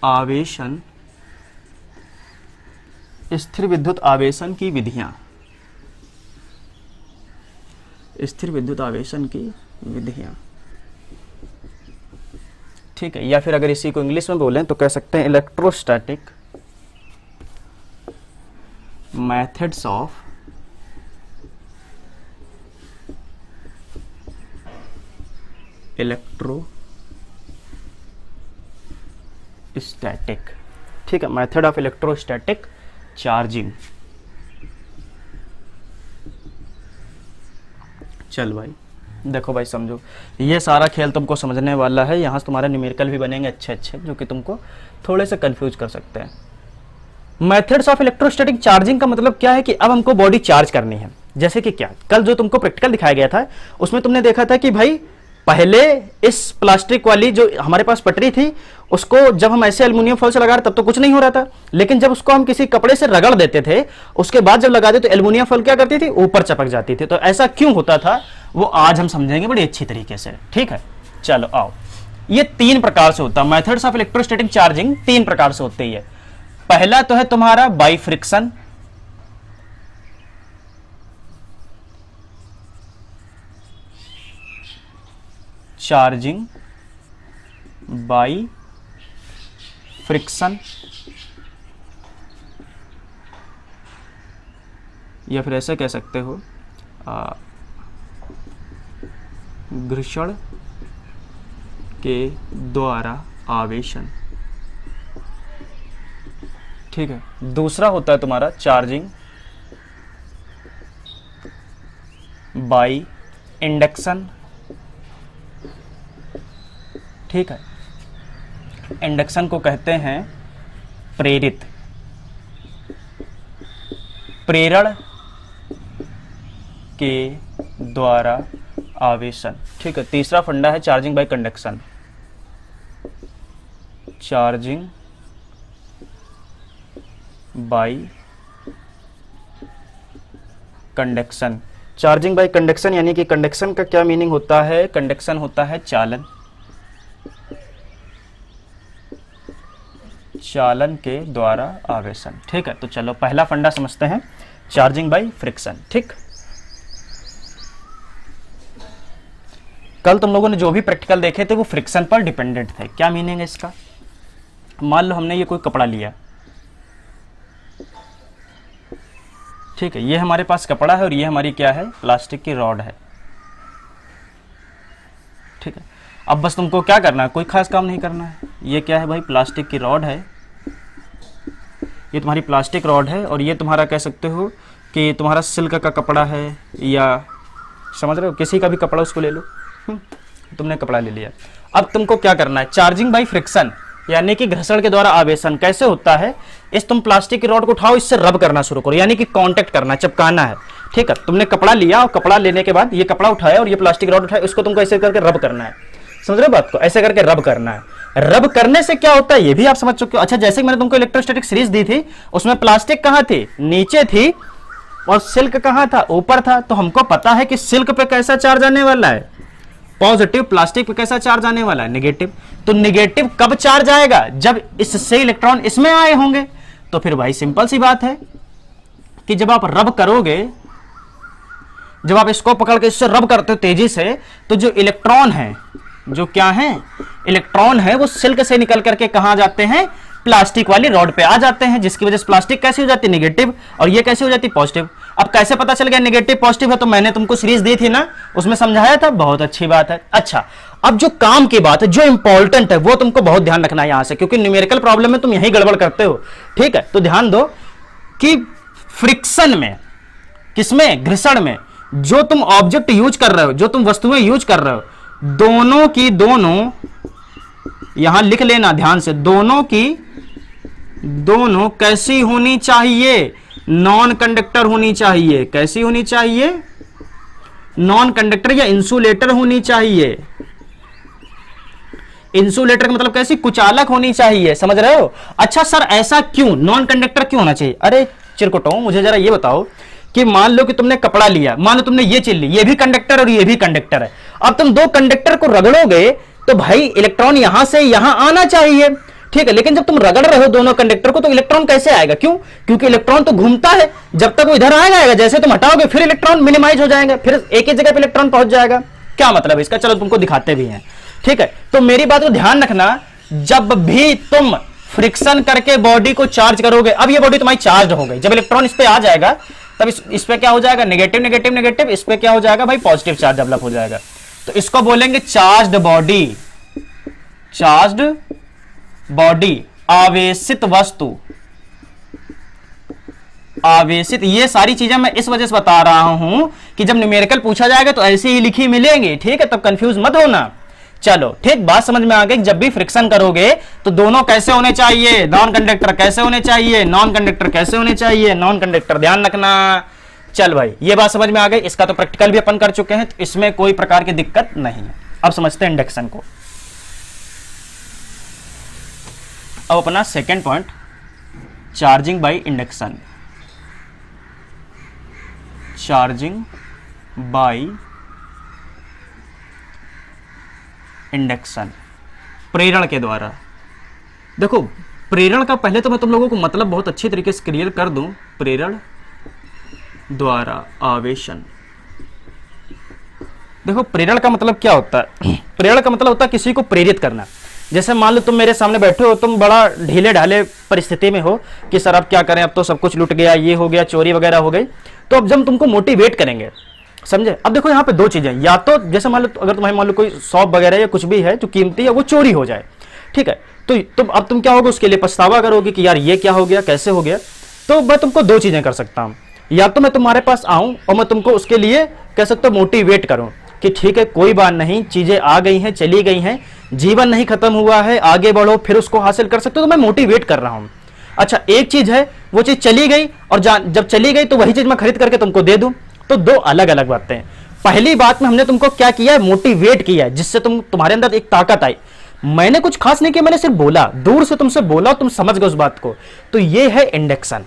आवेशन, स्थिर विद्युत आवेशन की विधियां, स्थिर विद्युत आवेशन की विधियां। ठीक है, या फिर अगर इसी को इंग्लिश में बोलें तो कह सकते हैं इलेक्ट्रोस्टैटिक मेथड्स ऑफ इलेक्ट्रोस्टैटिक। ठीक है, मेथड ऑफ इलेक्ट्रोस्टैटिक चार्जिंग। चल भाई देखो भाई, समझो ये सारा खेल तुमको समझने वाला है। यहाँ से तुम्हारे न्यूमेरिकल भी बनेंगे अच्छे अच्छे, जो कि तुमको थोड़े से कंफ्यूज कर सकते हैं। मेथड्स ऑफ इलेक्ट्रोस्टैटिक चार्जिंग का मतलब क्या है कि अब हमको बॉडी चार्ज करनी है। जैसे कि क्या, कल जो तुमको प्रैक्टिकल दिखाया गया था उसमें तुमने देखा था कि भाई पहले इस प्लास्टिक वाली जो हमारे पास पटरी थी उसको जब हम ऐसे एल्युमिनियम फॉयल से लगा रहे तब तो कुछ नहीं हो रहा था, लेकिन जब उसको हम किसी कपड़े से रगड़ देते थे उसके बाद जब लगाते तो एल्युमिनियम फॉयल क्या करती थी, ऊपर चपक जाती थी। तो ऐसा क्यों होता था वो आज हम समझेंगे बड़ी अच्छी तरीके से। ठीक है, चलो आओ। ये तीन प्रकार से होता है मेथड्स ऑफ इलेक्ट्रोस्टैटिक चार्जिंग, तीन प्रकार से होती है। पहला तो है तुम्हारा by friction, charging by friction, या फिर ऐसे कह सकते हो घर्षण के द्वारा आवेशन। ठीक है, दूसरा होता है तुम्हारा चार्जिंग बाई इंडक्शन। ठीक है, इंडक्शन को कहते हैं प्रेरित, प्रेरण के द्वारा आवेशन। ठीक है, तीसरा फंडा है charging by conduction, charging by conduction. Charging by conduction यानी कि कंडक्शन का क्या मीनिंग होता है, कंडक्शन होता है चालन, चालन के द्वारा आवेशन। ठीक है, तो चलो पहला फंडा समझते हैं, चार्जिंग बाय फ्रिक्शन। ठीक, कल तुम लोगों ने जो भी प्रैक्टिकल देखे थे वो फ्रिक्शन पर डिपेंडेंट थे। क्या मीनिंग है इसका, मान लो हमने ये कोई कपड़ा लिया। ठीक है, ये हमारे पास कपड़ा है और ये हमारी क्या है, प्लास्टिक की रॉड है। ठीक है, अब बस तुमको क्या करना है, कोई खास काम नहीं करना है। ये क्या है भाई, प्लास्टिक की रॉड है, ये तुम्हारी प्लास्टिक रॉड है और ये तुम्हारा कह सकते हो कि तुम्हारा सिल्क का कपड़ा है, या समझ रहे हो किसी का भी कपड़ा उसको ले लो। तुमने कपड़ा ले लिया, अब तुमको क्या करना है, चार्जिंग बाय फ्रिक्शन यानी कि घर्षण के द्वारा आवेशन। कैसे होता है, इस तुम प्लास्टिक की रॉड को उठाओ, इससे रब करना शुरू करो, यानी कि कांटेक्ट करना, चिपकाना है। ठीक है, तुमने कपड़ा लिया और कपड़ा लेने के बाद ये कपड़ा उठाया और ये प्लास्टिक रॉड उठाया, इसको तुमको ऐसे करके रब करना है। समझ रहे हो बात को, ऐसे करके रब करना है। रब करने से क्या होता है ये भी आप समझ चुके हो। अच्छा, जैसे कि मैंने तुमको इलेक्ट्रोस्टैटिक सीरीज दी थी उसमें प्लास्टिक कहां थी, नीचे थी, और सिल्क कहां था, ऊपर था। तो हमको पता है कि सिल्क पे कैसा चार्ज आने वाला है, पॉजिटिव, प्लास्टिक पे कैसा चार्ज आने वाला है, नेगेटिव। तो नेगेटिव कब चार्ज आएगा, जब इससे इलेक्ट्रॉन इसमें आए होंगे। तो फिर भाई सिंपल सी बात है कि जब आप रब करोगे, जब आप इसको पकड़ के इससे रब करते हो तेजी से, तो जो इलेक्ट्रॉन है, जो क्या है, इलेक्ट्रॉन है, वो सिल्क से निकल करके कहां जाते हैं, प्लास्टिक वाली रॉड पे आ जाते हैं, जिसकी वजह से प्लास्टिक कैसे हो जाती है नेगेटिव और ये कैसे हो जाती है पॉजिटिव। अब कैसे पता चल गया नेगेटिव पॉजिटिव है, तो मैंने तुमको सीरीज दी थी ना, उसमें समझाया था, बहुत अच्छी बात है। अच्छा, अब जो काम की बात है, जो इंपॉर्टेंट है, वो तुमको बहुत ध्यान रखना है यहां से, क्योंकि न्यूमेरिकल प्रॉब्लम में तुम यही गड़बड़ करते हो। ठीक है, तो ध्यान दो कि फ्रिक्शन में, किसमें, घर्षण में, जो तुम ऑब्जेक्ट यूज कर रहे हो, जो तुम वस्तुएं यूज कर रहे हो, दोनों की दोनों, यहां लिख लेना ध्यान से, दोनों की दोनों कैसी होनी चाहिए, नॉन कंडक्टर होनी चाहिए। कैसी होनी चाहिए, नॉन कंडक्टर या इंसुलेटर होनी चाहिए। इंसुलेटर का मतलब कैसी, कुचालक होनी चाहिए, समझ रहे हो। अच्छा सर ऐसा क्यों, नॉन कंडक्टर क्यों होना चाहिए। अरे चिरकुटो, मुझे जरा ये बताओ कि मान लो कि तुमने कपड़ा लिया, मान लो तुमने ये चीज ली, ये भी कंडक्टर और ये भी कंडक्टर है। अब तुम दो कंडक्टर को रगड़ोगे तो भाई इलेक्ट्रॉन यहां से यहां आना चाहिए, ठीक है। लेकिन जब तुम रगड़ रहे हो दोनों कंडक्टर को, तो इलेक्ट्रॉन कैसे आएगा, क्यों, क्योंकि इलेक्ट्रॉन तो घूमता है, जब तक वो इधर आएगा, जैसे तुम हटाओगे फिर इलेक्ट्रॉन मिनिमाइज हो जाएगा, फिर एक ही जगह पे इलेक्ट्रॉन पहुंच जाएगा। क्या मतलब है इसका, चलो तुमको दिखाते भी हैं, ठीक है। तो मेरी बात को ध्यान रखना, जब भी तुम फ्रिक्शन करके बॉडी को चार्ज करोगे, अब ये बॉडी तुम्हारी चार्ज हो गई, जब इलेक्ट्रॉन इस पे आ जाएगा तब इस पे क्या हो जाएगा, नेगेटिव नेगेटिव नेगेटिव, इस पे क्या हो जाएगा भाई, पॉजिटिव चार्ज डेवलप हो जाएगा। तो इसको बोलेंगे चार्ज्ड बॉडी, चार्ज्ड बॉडी, आवेशित वस्तु, आवेशित। ये सारी चीजें मैं इस वजह से बता रहा हूं कि जब न्यूमेरिकल पूछा जाएगा तो ऐसे ही लिखी मिलेंगी, ठीक है, तब कंफ्यूज मत होना। चलो ठीक, बात समझ में आ गई। जब भी फ्रिक्शन करोगे तो दोनों कैसे होने चाहिए, नॉन कंडक्टर कैसे होने चाहिए, नॉन कंडक्टर कैसे होने चाहिए, नॉन कंडक्टर, ध्यान रखना। चल भाई, ये बात समझ में आ गई। इसका तो प्रैक्टिकल भी अपन कर चुके हैं, तो इसमें कोई प्रकार की दिक्कत नहीं है। अब समझते हैं इंडक्शन को। अब अपना second point, charging by induction, charging by induction, प्रेरण के द्वारा। देखो प्रेरण का पहले तो मैं तुम लोगों को मतलब बहुत अच्छी तरीके से क्लियर कर दूं। प्रेरण द्वारा आवेशन, देखो प्रेरण का मतलब क्या होता है, प्रेरण का मतलब होता है किसी को प्रेरित करना। जैसे मान लो तुम मेरे सामने बैठे हो, तुम बड़ा ढीले ढाले परिस्थिति में हो कि सर अब क्या करें, अब तो सब कुछ लुट गया, ये हो गया, चोरी वगैरह हो गई, तो अब जब तुमको मोटिवेट करेंगे, समझे। अब देखो यहाँ पे दो चीजें, या तो जैसे मान लो अगर तुम्हारे मान लो कोई शॉप वगैरह या कुछ भी है जो कीमती है, वो चोरी हो जाए, ठीक है, तो तुम अब तुम क्या होगा, उसके लिए पछतावा करोगे कि यार ये क्या हो गया, कैसे हो गया। तो मैं तुमको दो चीजें कर सकता हूँ, या तो मैं तुम्हारे पास आऊं और मैं तुमको उसके लिए कह सकता हूँ मोटिवेट करूं कि ठीक है कोई बात नहीं, चीजें आ गई हैं, चली गई हैं, जीवन नहीं खत्म हुआ है, आगे बढ़ो, फिर उसको हासिल कर सकते हो, तो मैं मोटिवेट कर रहा हूं। अच्छा एक चीज है, वो चीज चली गई और जब चली गई तो वही चीज मैं खरीद करके तुमको दे दूं, तो दो अलग अलग बातें हैं। पहली बात में हमने तुमको क्या किया है, मोटिवेट किया है, जिससे तुम्हारे अंदर एक ताकत आई। मैंने कुछ खास नहीं किया, मैंने सिर्फ बोला, दूर से तुमसे बोला, तुम समझ गए उस बात को। तो ये है इंडक्शन।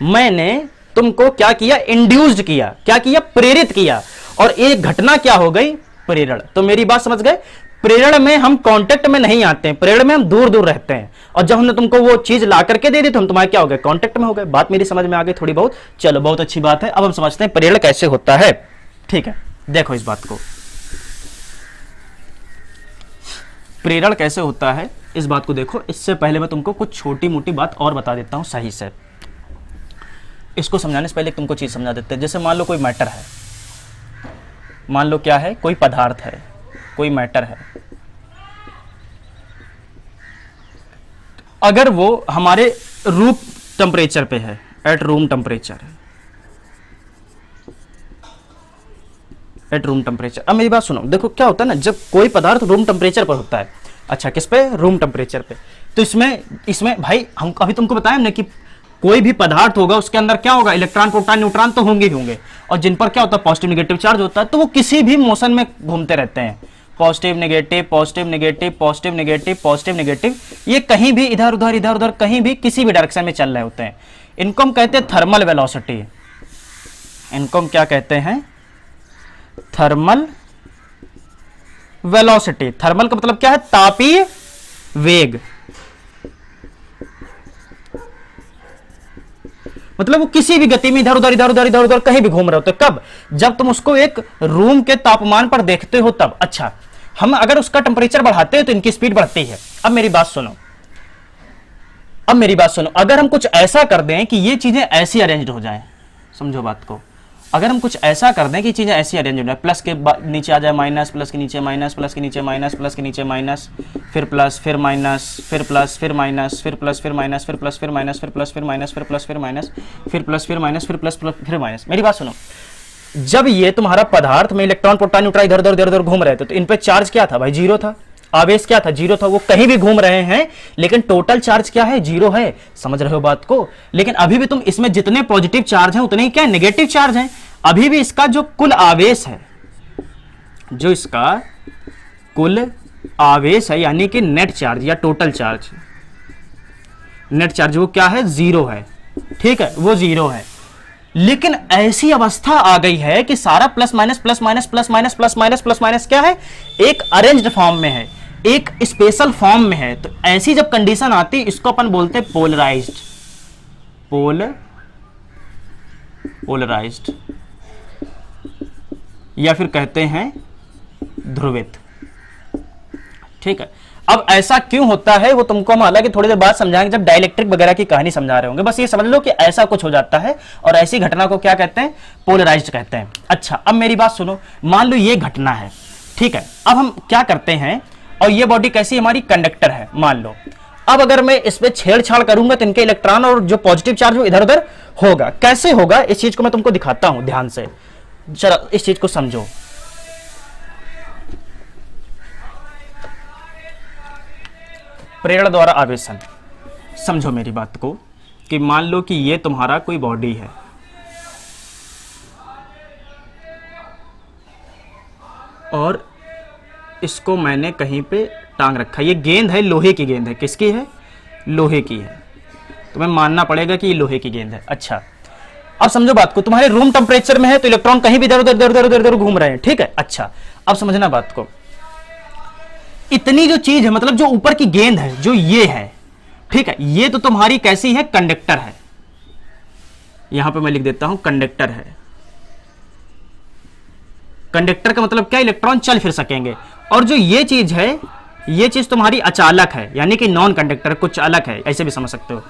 मैंने तुमको क्या किया, इंड्यूस्ड किया, क्या किया, प्रेरित किया, और एक घटना क्या हो गई, प्रेरण। तो मेरी बात समझ गए, प्रेरण में हम कांटेक्ट में नहीं आते हैं, प्रेरण में हम दूर दूर रहते हैं, और जब हमने तुमको वो चीज ला करके दे दी तो हम तुम्हारे क्या हो गए, कांटेक्ट में हो गए। बात मेरी समझ में आ गई थोड़ी बहुत, चलो बहुत अच्छी बात है। अब हम समझते हैं प्रेरण कैसे होता है, ठीक है। देखो इस बात को, प्रेरण कैसे होता है, इस बात को देखो। इससे पहले मैं तुमको कुछ छोटी मोटी बात और बता देता हूं सही से। इसको समझाने से पहले तुमको चीज समझा देते हैं। जैसे मान लो कोई मैटर है, मान लो क्या है, कोई पदार्थ है, कोई मैटर है, अगर वो हमारे रूम टेम्परेचर पे है, at room temperature, at room temperature. अब मेरी बात सुनो, देखो क्या होता है ना, जब कोई पदार्थ रूम टेम्परेचर पर होता है, अच्छा किस पे, रूम टेम्परेचर पे, तो इसमें भाई हम अभी तुमको बताया ना कि कोई भी पदार्थ होगा उसके अंदर क्या होगा, इलेक्ट्रॉन प्रोटॉन न्यूट्रॉन तो होंगे ही होंगे, और जिन पर क्या होता है, पॉजिटिव नेगेटिव चार्ज होता है, तो वो किसी भी मोशन में घूमते रहते हैं, positive negative positive negative positive negative positive negative, ये कहीं भी इधर उधर कहीं भी किसी भी डायरेक्शन में चल रहे होते हैं। इनको हम कहते हैं थर्मल वेलोसिटी, इनको हम क्या कहते हैं, थर्मल वेलोसिटी। थर्मल का मतलब क्या है, तापीय वेग, मतलब वो किसी भी गति में इधर उधर कहीं भी घूम रहे होते। कब, जब तुम उसको एक रूम के तापमान पर देखते हो तब। अच्छा हम अगर उसका टेम्परेचर बढ़ाते हैं तो इनकी स्पीड बढ़ती है। अब मेरी बात सुनो, अब मेरी बात सुनो, अगर हम कुछ ऐसा कर दें कि ये चीजें ऐसी अरेंज्ड हो जाएं, समझो बात को, अगर हम कुछ ऐसा कर दें कि चीजें ऐसी अरेंज हो जाए, प्लस के नीचे आ जाए माइनस, प्लस के नीचे माइनस, प्लस के नीचे माइनस, प्लस के नीचे माइनस, फिर प्लस, फिर माइनस, फिर प्लस, फिर माइनस, फिर प्लस, फिर माइनस, फिर प्लस, फिर माइनस, फिर प्लस, फिर माइनस, फिर प्लस, फिर माइनस, फिर प्लस, फिर माइनस, फिर प्लस, फिर माइनस। मेरी बात सुनो, जब ये तुम्हारा पदार्थ में इलेक्ट्रॉन प्रोटॉन न्यूट्रॉन इधर उधर इधर उधर घूम रहे थे, तो इन पे चार्ज क्या था भाई? जीरो था। आवेश क्या था? जीरो था। वो कहीं भी घूम रहे हैं, लेकिन टोटल चार्ज क्या है? जीरो है। समझ रहे हो बात को? लेकिन अभी भी तुम इसमें जितने पॉजिटिव चार्ज हैं उतने ही क्या है? नेगेटिव चार्ज हैं। अभी भी इसका जो कुल आवेश है, जो इसका कुल आवेश है, यानी कि नेट चार्ज या टोटल चार्ज, नेट चार्ज वो क्या है? जीरो है। ठीक है, वो जीरो है। लेकिन ऐसी अवस्था आ गई है कि सारा plus minus plus minus plus minus plus minus plus minus क्या है? एक अरेंज्ड फॉर्म में है, एक स्पेशल फॉर्म में है। तो ऐसी जब कंडीशन आती, इसको अपन बोलते हैं पोलराइज्ड, पोलराइज्ड, या फिर कहते हैं ध्रुवित। ठीक है, अब ऐसा क्यों होता है वो तुमको हम हालांकि थोड़ी देर बाद समझाएंगे, जब डाइलेक्ट्रिक वगैरह की कहानी समझा रहे होंगे। बस ये समझ लो कि ऐसा कुछ हो जाता है, और ऐसी घटना को क्या कहते हैं? पोलराइज्ड कहते हैं। अच्छा, अब मेरी बात सुनो, मान लो ये घटना है। ठीक है, अब हम क्या करते हैं, और ये बॉडी कैसी हमारी? कंडक्टर है मान लो। अब अगर मैं इस पे छेड़छाड़ करूंगा तो इनके इलेक्ट्रॉन और जो पॉजिटिव चार्ज वो इधर उधर होगा। कैसे होगा? इस चीज को मैं तुमको दिखाता हूं, ध्यान से चलो इस चीज को समझो। प्रेरण द्वारा आवेशन, समझो मेरी बात को, कि मान लो कि ये तुम्हारा कोई बॉडी है, और इसको मैंने कहीं पे टांग रखा। ये गेंद है, लोहे की गेंद है। किसकी है? लोहे की है। तुम्हें मानना पड़ेगा कि ये लोहे की गेंद है। अच्छा, अब समझो बात को, तुम्हारे रूम टेम्परेचर में है तो इलेक्ट्रॉन कहीं भी इधर उधर इधर उधर इधर घूम रहे हैं। ठीक है, अच्छा अब समझना बात को, इतनी जो चीज है, मतलब जो ऊपर की गेंद है, जो ये है, ठीक है, ये तो तुम्हारी कैसी है? कंडक्टर है। यहां पे मैं लिख देता हूं कंडक्टर है। कंडक्टर का मतलब क्या? इलेक्ट्रॉन चल फिर सकेंगे। और जो ये चीज है, ये चीज तुम्हारी अचालक है, यानी कि नॉन कंडक्टर, कुछ अलग है, ऐसे भी समझ सकते हो।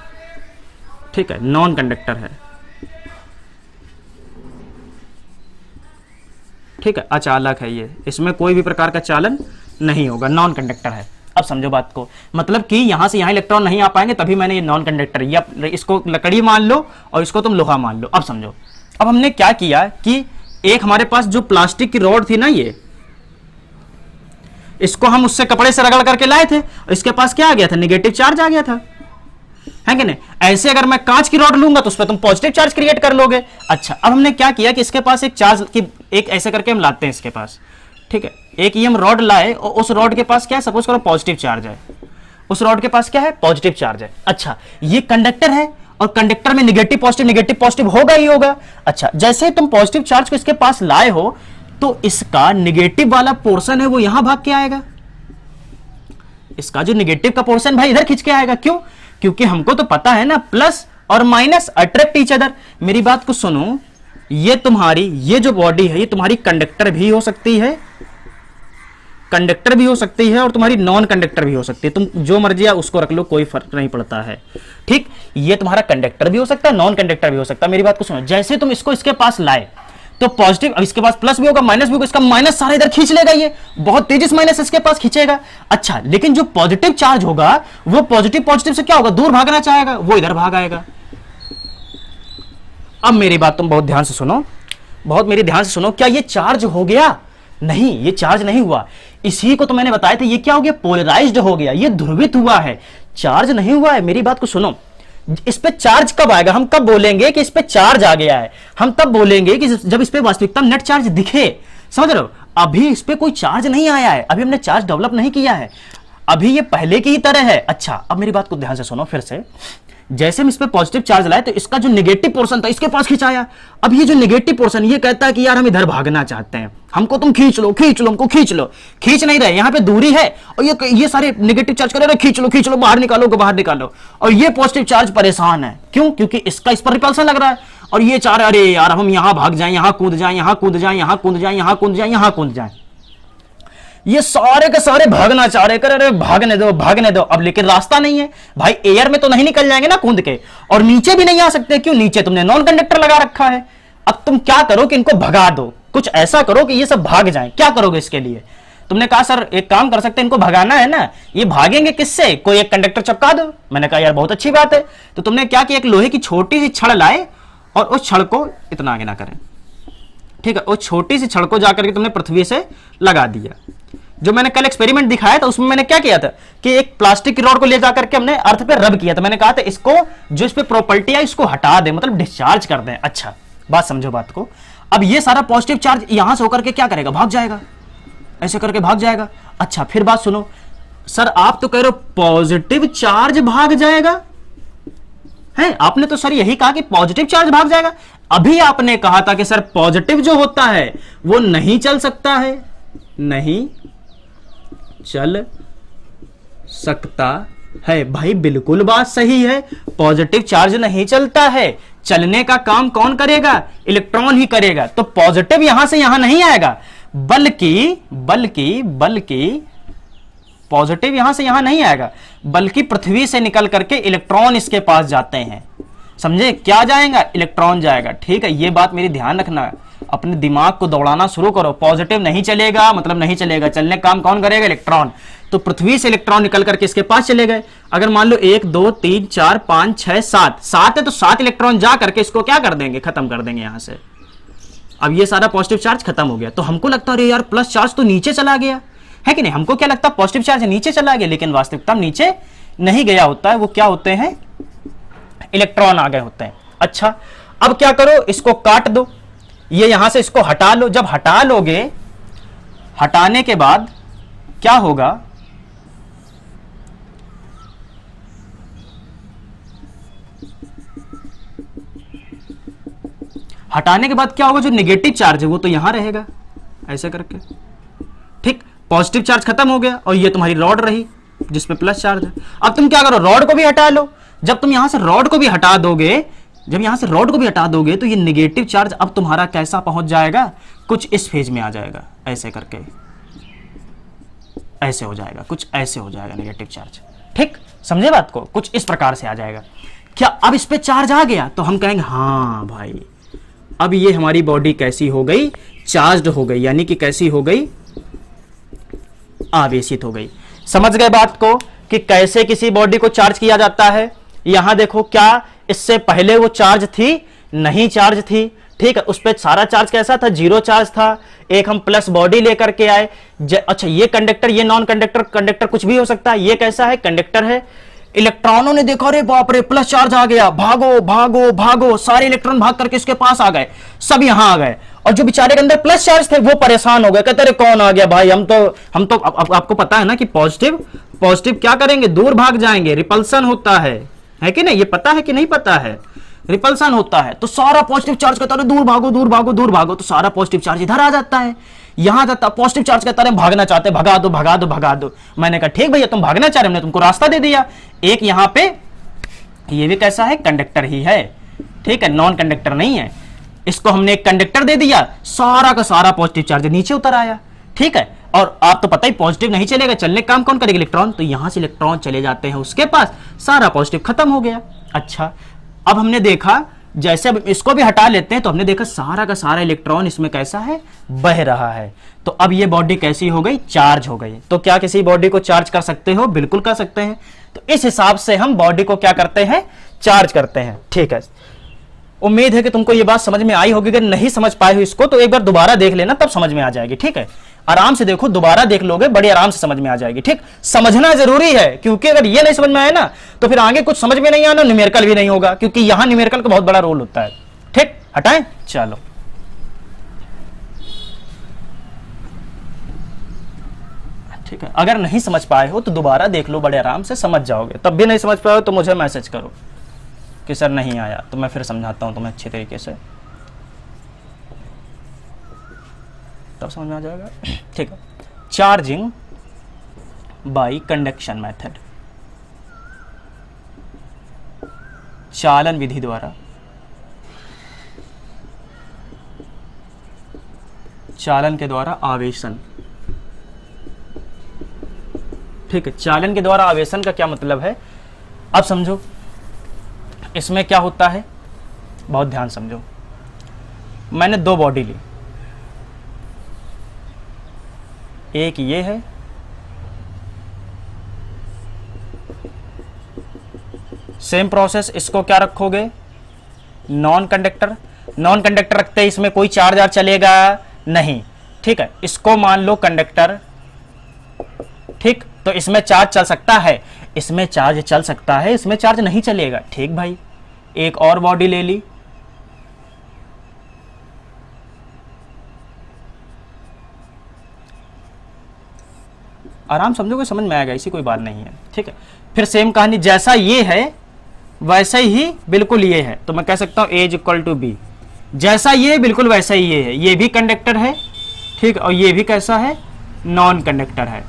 ठीक है, नॉन कंडक्टर है। ठीक है, अचालक है ये, इसमें कोई भी प्रकार का चालन नहीं होगा, नॉन कंडक्टर है। अब समझो बात को, मतलब कि यहां से यहां इलेक्ट्रॉन नहीं आ पाएंगे, तभी मैंने ये नॉन कंडक्टर, या इसको लकड़ी मान लो और इसको तुम लोहा मान लो। अब समझो, अब हमने क्या किया कि एक हमारे पास जो प्लास्टिक की रॉड थी ना, ये इसको हम उससे कपड़े से रगड़ करके लाए थे, और इसके पास क्या आ गया था? नेगेटिव चार्ज आ गया था, है कि नहीं? ऐसे अगर मैं कांच की रॉड लूंगा तो उस पर तुम पॉजिटिव चार्ज क्रिएट कर लोगे। अच्छा, अब हमने क्या किया कि इसके पास एक चार्ज की, एक ऐसे करके हम लाते हैं इसके पास। ठीक है, एक ये हम रॉड लाए, और उस रॉड के पास क्या है? सपोज करो पॉजिटिव चार्ज है, उस रॉड के पास क्या है? पॉजिटिव चार्ज है। अच्छा, ये कंडक्टर है, और कंडक्टर में नेगेटिव पॉजिटिव होगा ही होगा। अच्छा, जैसे तुम पॉजिटिव चार्ज को इसके पास लाए हो, तो इसका नेगेटिव वाला पोर्शन है वो यहां भाग के आएगा। इसका जो नेगेटिव का पोर्शन भाई इधर खींच के आएगा। क्यों? क्योंकि हमको तो पता है ना, प्लस और माइनस अट्रैक्ट ईच अदर। मेरी बात को सुनो, ये तुम्हारी, ये जो बॉडी है, ये तुम्हारी कंडक्टर भी हो सकती है, कंडक्टर भी हो सकती है, और तुम्हारी नॉन कंडक्टर भी हो सकती है। तुम जो मर्जी है उसको रख लो, कोई फर्क नहीं पड़ता है। ठीक, ये तुम्हारा कंडक्टर भी हो सकता है, नॉन कंडक्टर भी हो सकता है। मेरी बात को सुनो, जैसे तुम इसको इसके पास लाए तो पॉजिटिव, इसके पास प्लस भी होगा, माइनस भी होगा, इसका माइनस सारा इधर खींच लेगा, ये बहुत तेजी से माइनस इसके पास खींचेगा। अच्छा, लेकिन जो पॉजिटिव चार्ज होगा वो पॉजिटिव से क्या होगा? दूर भागना चाहेगा, वो इधर भाग आएगा। अब मेरी बात तुम बहुत ध्यान से सुनो, बहुत मेरी ध्यान से सुनो। क्या ये चार्ज हो गया? नहीं, ये चार्ज नहीं हुआ। इसी को तो मैंने बताया था, ये क्या हो गया? पोलराइज्ड हो गया, ये ध्रुवित हुआ है, चार्ज नहीं हुआ है। मेरी बात को सुनो, इस पे चार्ज कब आएगा? हम कब बोलेंगे कि इस पे चार्ज आ गया है? हम तब बोलेंगे कि जब इस पे वास्तविकता नेट चार्ज दिखे। समझ रहे हो? अभी इस पे कोई चार्ज नहीं आया है, अभी हमने चार्ज डेवलप नहीं किया है, अभी ये पहले की ही तरह है। अच्छा, अब मेरी बात को ध्यान से सुनो फिर से। जैसे हम इस पे पॉजिटिव चार्ज लाए, तो इसका जो नेगेटिव पोर्शन था इसके पास खिंचाया। अब ये जो नेगेटिव पोर्शन, ये कहता है कि यार हम इधर भागना चाहते हैं, हमको तुम खींच लो, हमको खींच लो। खींच नहीं रहे, यहां पे दूरी है, और ये सारे नेगेटिव चार्ज कर रहे, खींच लो, बाहर निकालो। और ये पॉजिटिव चार्ज परेशान है। क्यों? क्योंकि इसका इस पर रिपल्सन लग रहा है, और ये चाह रहे, अरे यार हम यहां भाग जाएं, यहां कूद जाएं, यहां कूद जाएं, यहां कूद जाएं, यहां कूद जाएं, यहां कूद जाएं। ये सारे के सारे भागना चाह रहे, कर अरे भागने दो भागने दो। अब लेकिन रास्ता नहीं है भाई, एयर में तो नहीं निकल जाएंगे ना कूद के, और नीचे भी नहीं आ सकते, क्यों, नीचे तुमने नॉन कंडक्टर लगा रखा है। अब तुम क्या करो कि इनको भगा दो, कुछ ऐसा करो कि ये सब भाग जाएं। क्या करोगे इसके लिए? तुमने कहा सर एक काम कर सकते हैं, इनको भगाना है ना, ये भागेंगे किससे, कोई एक कंडक्टर चिपका दो। मैंने कहा यार बहुत अच्छी बात है। तो तुमने क्या किया, एक लोहे की छोटी सी छड़ लाए और उस छड़ को इतना आगे ना करें, ठीक है, उस छोटी सी छड़ को जाकर के तुमने पृथ्वी से लगा दिया। जो मैंने कल एक्सपेरिमेंट दिखाया था उसमें मैंने क्या किया था कि एक प्लास्टिक की रॉड को ले जाकर के हमने अर्थ पे रब किया था। मैंने कहा था इसको जो इस पे प्रॉपर्टी है इसको हटा दे, मतलब डिस्चार्ज कर दें। अच्छा बात समझो बात को। अब ये सारा पॉजिटिव चार्ज यहां से होकर के क्या करेगा, भाग जाएगा, ऐसे करके भाग जाएगा। अच्छा फिर बात सुनो, सर आप तो कह रहे हो पॉजिटिव चार्ज भाग जाएगा, है आपने तो सर यही कहा कि पॉजिटिव चार्ज भाग जाएगा। अभी आपने कहा था कि सर पॉजिटिव जो होता है वो नहीं चल सकता है, नहीं चल सकता है। भाई बिल्कुल बात सही है, पॉजिटिव चार्ज नहीं चलता है, चलने का काम कौन करेगा, इलेक्ट्रॉन ही करेगा। तो पॉजिटिव यहां से यहां नहीं आएगा, बल्कि बल्कि बल्कि पॉजिटिव यहां से यहां नहीं आएगा, बल्कि पृथ्वी से निकल करके इलेक्ट्रॉन इसके पास जाते हैं। समझे, क्या जाएगा, इलेक्ट्रॉन जाएगा। ठीक है, ये बात मेरी ध्यान रखना, अपने दिमाग को दौड़ाना शुरू करो। पॉजिटिव नहीं चलेगा मतलब नहीं चलेगा, चलने का काम कौन करेगा, इलेक्ट्रॉन। तो पृथ्वी से इलेक्ट्रॉन निकल करके इसके पास चले गए। अगर मान लो 1 2 3 4 5 6 7 है तो 7 इलेक्ट्रॉन जा करके इसको क्या कर देंगे, खत्म कर देंगे यहां से। अब ये सारा पॉजिटिव चार्ज खत्म हो गया। तो हमको लगता है यार प्लस चार्ज तो नीचे चला गया है कि नहीं, हमको क्या लगता है पॉजिटिव चार्ज नीचे चला गया, लेकिन वास्तविकता नीचे नहीं गया होता है, वो क्या होते हैं, इलेक्ट्रॉन आ गए होते हैं। अच्छा अब क्या करो, इसको काट दो, ये यहां से इसको हटा लो। जब हटा लोगे, हटाने के बाद क्या होगा, हटाने के बाद क्या होगा, जो नेगेटिव चार्ज है वो तो यहां रहेगा ऐसे करके, ठीक। पॉजिटिव चार्ज खत्म हो गया और ये तुम्हारी रॉड रही जिसपे प्लस चार्ज है। अब तुम क्या करो, रॉड को भी हटा लो। जब तुम यहां से रॉड को भी हटा दोगे, जब यहां से रॉड को भी हटा दोगे तो ये नेगेटिव चार्ज अब तुम्हारा कैसा पहुंच जाएगा, कुछ इस फेज में आ जाएगा, ऐसे करके ऐसे हो जाएगा, कुछ ऐसे हो जाएगा नेगेटिव चार्ज, ठीक। समझे बात को, कुछ इस प्रकार से आ जाएगा। क्या अब इस पे चार्ज आ गया तो हम कहेंगे हाँ भाई अब ये हमारी बॉडी कैसी हो गई, चार्ज्ड हो गई, यानी कि कैसी हो गई, आवेशित हो गई। समझ गए बात को कि कैसे किसी बॉडी को चार्ज किया जाता है। यहां देखो, क्या इससे पहले वो चार्ज थी, नहीं चार्ज थी, ठीक है, उस पर सारा चार्ज कैसा था, जीरो चार्ज था। एक हम प्लस बॉडी लेकर के आए। अच्छा ये कंडक्टर, ये नॉन कंडक्टर, कंडक्टर कुछ भी हो सकता है, ये कैसा है, कंडक्टर है। इलेक्ट्रॉनों ने देखा, अरे बाप रे प्लस चार्ज आ गया, भागो भागो भागो, सारे इलेक्ट्रॉन भाग करके इसके पास आ गए, सब यहां आ गए। और जो बेचारे के अंदर प्लस चार्ज थे वो परेशान हो गए, कहते अरे कौन आ गया भाई, हम तो आपको पता है ना कि पॉजिटिव क्या करेंगे, दूर भाग जाएंगे, रिपल्सन होता है कि नहीं, ये पता है कि नहीं पता है, रिपल्सन होता है। तो सारा पॉजिटिव चार्ज कहता है दूर भागो दूर भागो दूर भागो, तो सारा पॉजिटिव चार्ज इधर आ जाता है, यहां जाता है। पॉजिटिव चार्ज कहता है भागना चाहते, भगा दो भगा दो भगा दो। मैंने कहा ठीक भैया तुम भागना चाह रहे, हमने तुमको रास्ता दे दिया। एक यहां पे ये भी कैसा है, कंडक्टर ही है, ठीक है, नॉन कंडक्टर नहीं है। इसको हमने एक कंडक्टर दे दिया, सारा का सारा पॉजिटिव चार्ज नीचे उतर आया, ठीक है। और आप तो पता ही पॉजिटिव नहीं चलेगा, चलने का काम कौन करेगा, इलेक्ट्रॉन। तो यहां से इलेक्ट्रॉन चले जाते हैं उसके पास, सारा पॉजिटिव खत्म हो गया। अच्छा अब हमने देखा, जैसे अब इसको भी हटा लेते हैं तो हमने देखा सारा का सारा इलेक्ट्रॉन इसमें कैसा है, बह रहा है। तो अब ये बॉडी कैसी हो गई, चार्ज हो गई। तो क्या किसी बॉडी को चार्ज कर सकते हो, बिल्कुल कर सकते हैं। तो इस हिसाब से हम बॉडी को क्या करते हैं, चार्ज करते हैं, ठीक है। उम्मीद है कि तुमको ये बात समझ में आई होगी। अगर नहीं समझ पाए हो इसको तो एक बार दोबारा देख लेना, तब समझ में आ जाएगी, ठीक है। आराम से देखो, दोबारा देख लोगे, बड़े आराम से समझ में आ जाएगी, ठीक। समझना जरूरी है, क्योंकि अगर ये नहीं समझ में आए ना तो फिर आगे कुछ समझ में नहीं आना, न्यूमेरिकल भी नहीं होगा, क्योंकि यहां न्यूमेरिकल का बहुत बड़ा रोल होता है, ठीक। हटाएं, चलो ठीक है। अगर नहीं समझ पाए हो तो दोबारा देख लो, बड़े आराम से समझ जाओगे। तब भी नहीं समझ पाए हो तो मुझे मैसेज करो कि सर नहीं आया, तो मैं फिर समझाता हूं तुम्हें अच्छे तरीके से, तब समझ में आ जाएगा, ठीक है। चार्जिंग बाय कंडक्शन मेथड, चालन विधि द्वारा, चालन के द्वारा आवेशन, ठीक है, चालन के द्वारा आवेशन का क्या मतलब है, अब समझो। इसमें क्या होता है, बहुत ध्यान समझो। मैंने दो बॉडी ली, एक ये है, सेम प्रोसेस, इसको क्या रखोगे, नॉन कंडक्टर। नॉन कंडक्टर रखते हैं, इसमें कोई चार्ज आर चलेगा नहीं, ठीक है। इसको मान लो कंडक्टर, ठीक, तो इसमें चार्ज चल सकता है, इसमें चार्ज चल सकता है, इसमें चार्ज नहीं चलेगा, ठीक भाई। एक और बॉडी ले ली, आराम समझोगे, समझ में आएगा, इसी कोई बात नहीं है, ठीक है। फिर सेम कहानी, जैसा ये है वैसे ही बिल्कुल ये है, तो मैं कह सकता हूं A is equal to B. जैसा ये बिल्कुल वैसा ही ये है, ये भी कंडक्टर है, ठीक, और ये भी कैसा है, नॉन कंडक्टर है,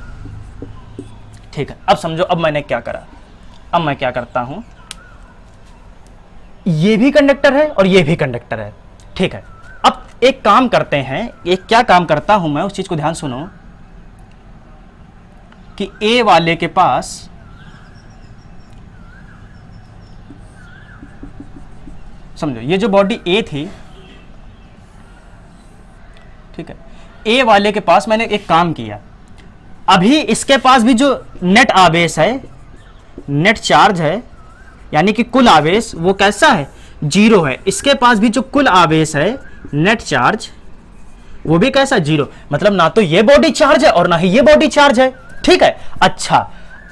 ठीक है। अब समझो, अब मैंने क्या करा, अब मैं क्या करता हूं, ये भी कंडक्टर है और ये भी कंडक्टर है, ठीक है। अब एक काम करते हैं, एक क्या काम करता हूं मैं, उस चीज को ध्यान सुनो कि ए वाले के पास समझो, ये जो बॉडी ए थी, ठीक है, ए वाले के पास मैंने एक काम किया, अभी इसके पास भी जो नेट आवेश है, नेट चार्ज है, यानी कि कुल आवेश वो कैसा है, 0 है। इसके पास भी जो कुल आवेश है, नेट चार्ज, वो भी कैसा, 0। मतलब ना तो ये बॉडी चार्ज है और ना ही ये बॉडी चार्ज है, ठीक है। अच्छा,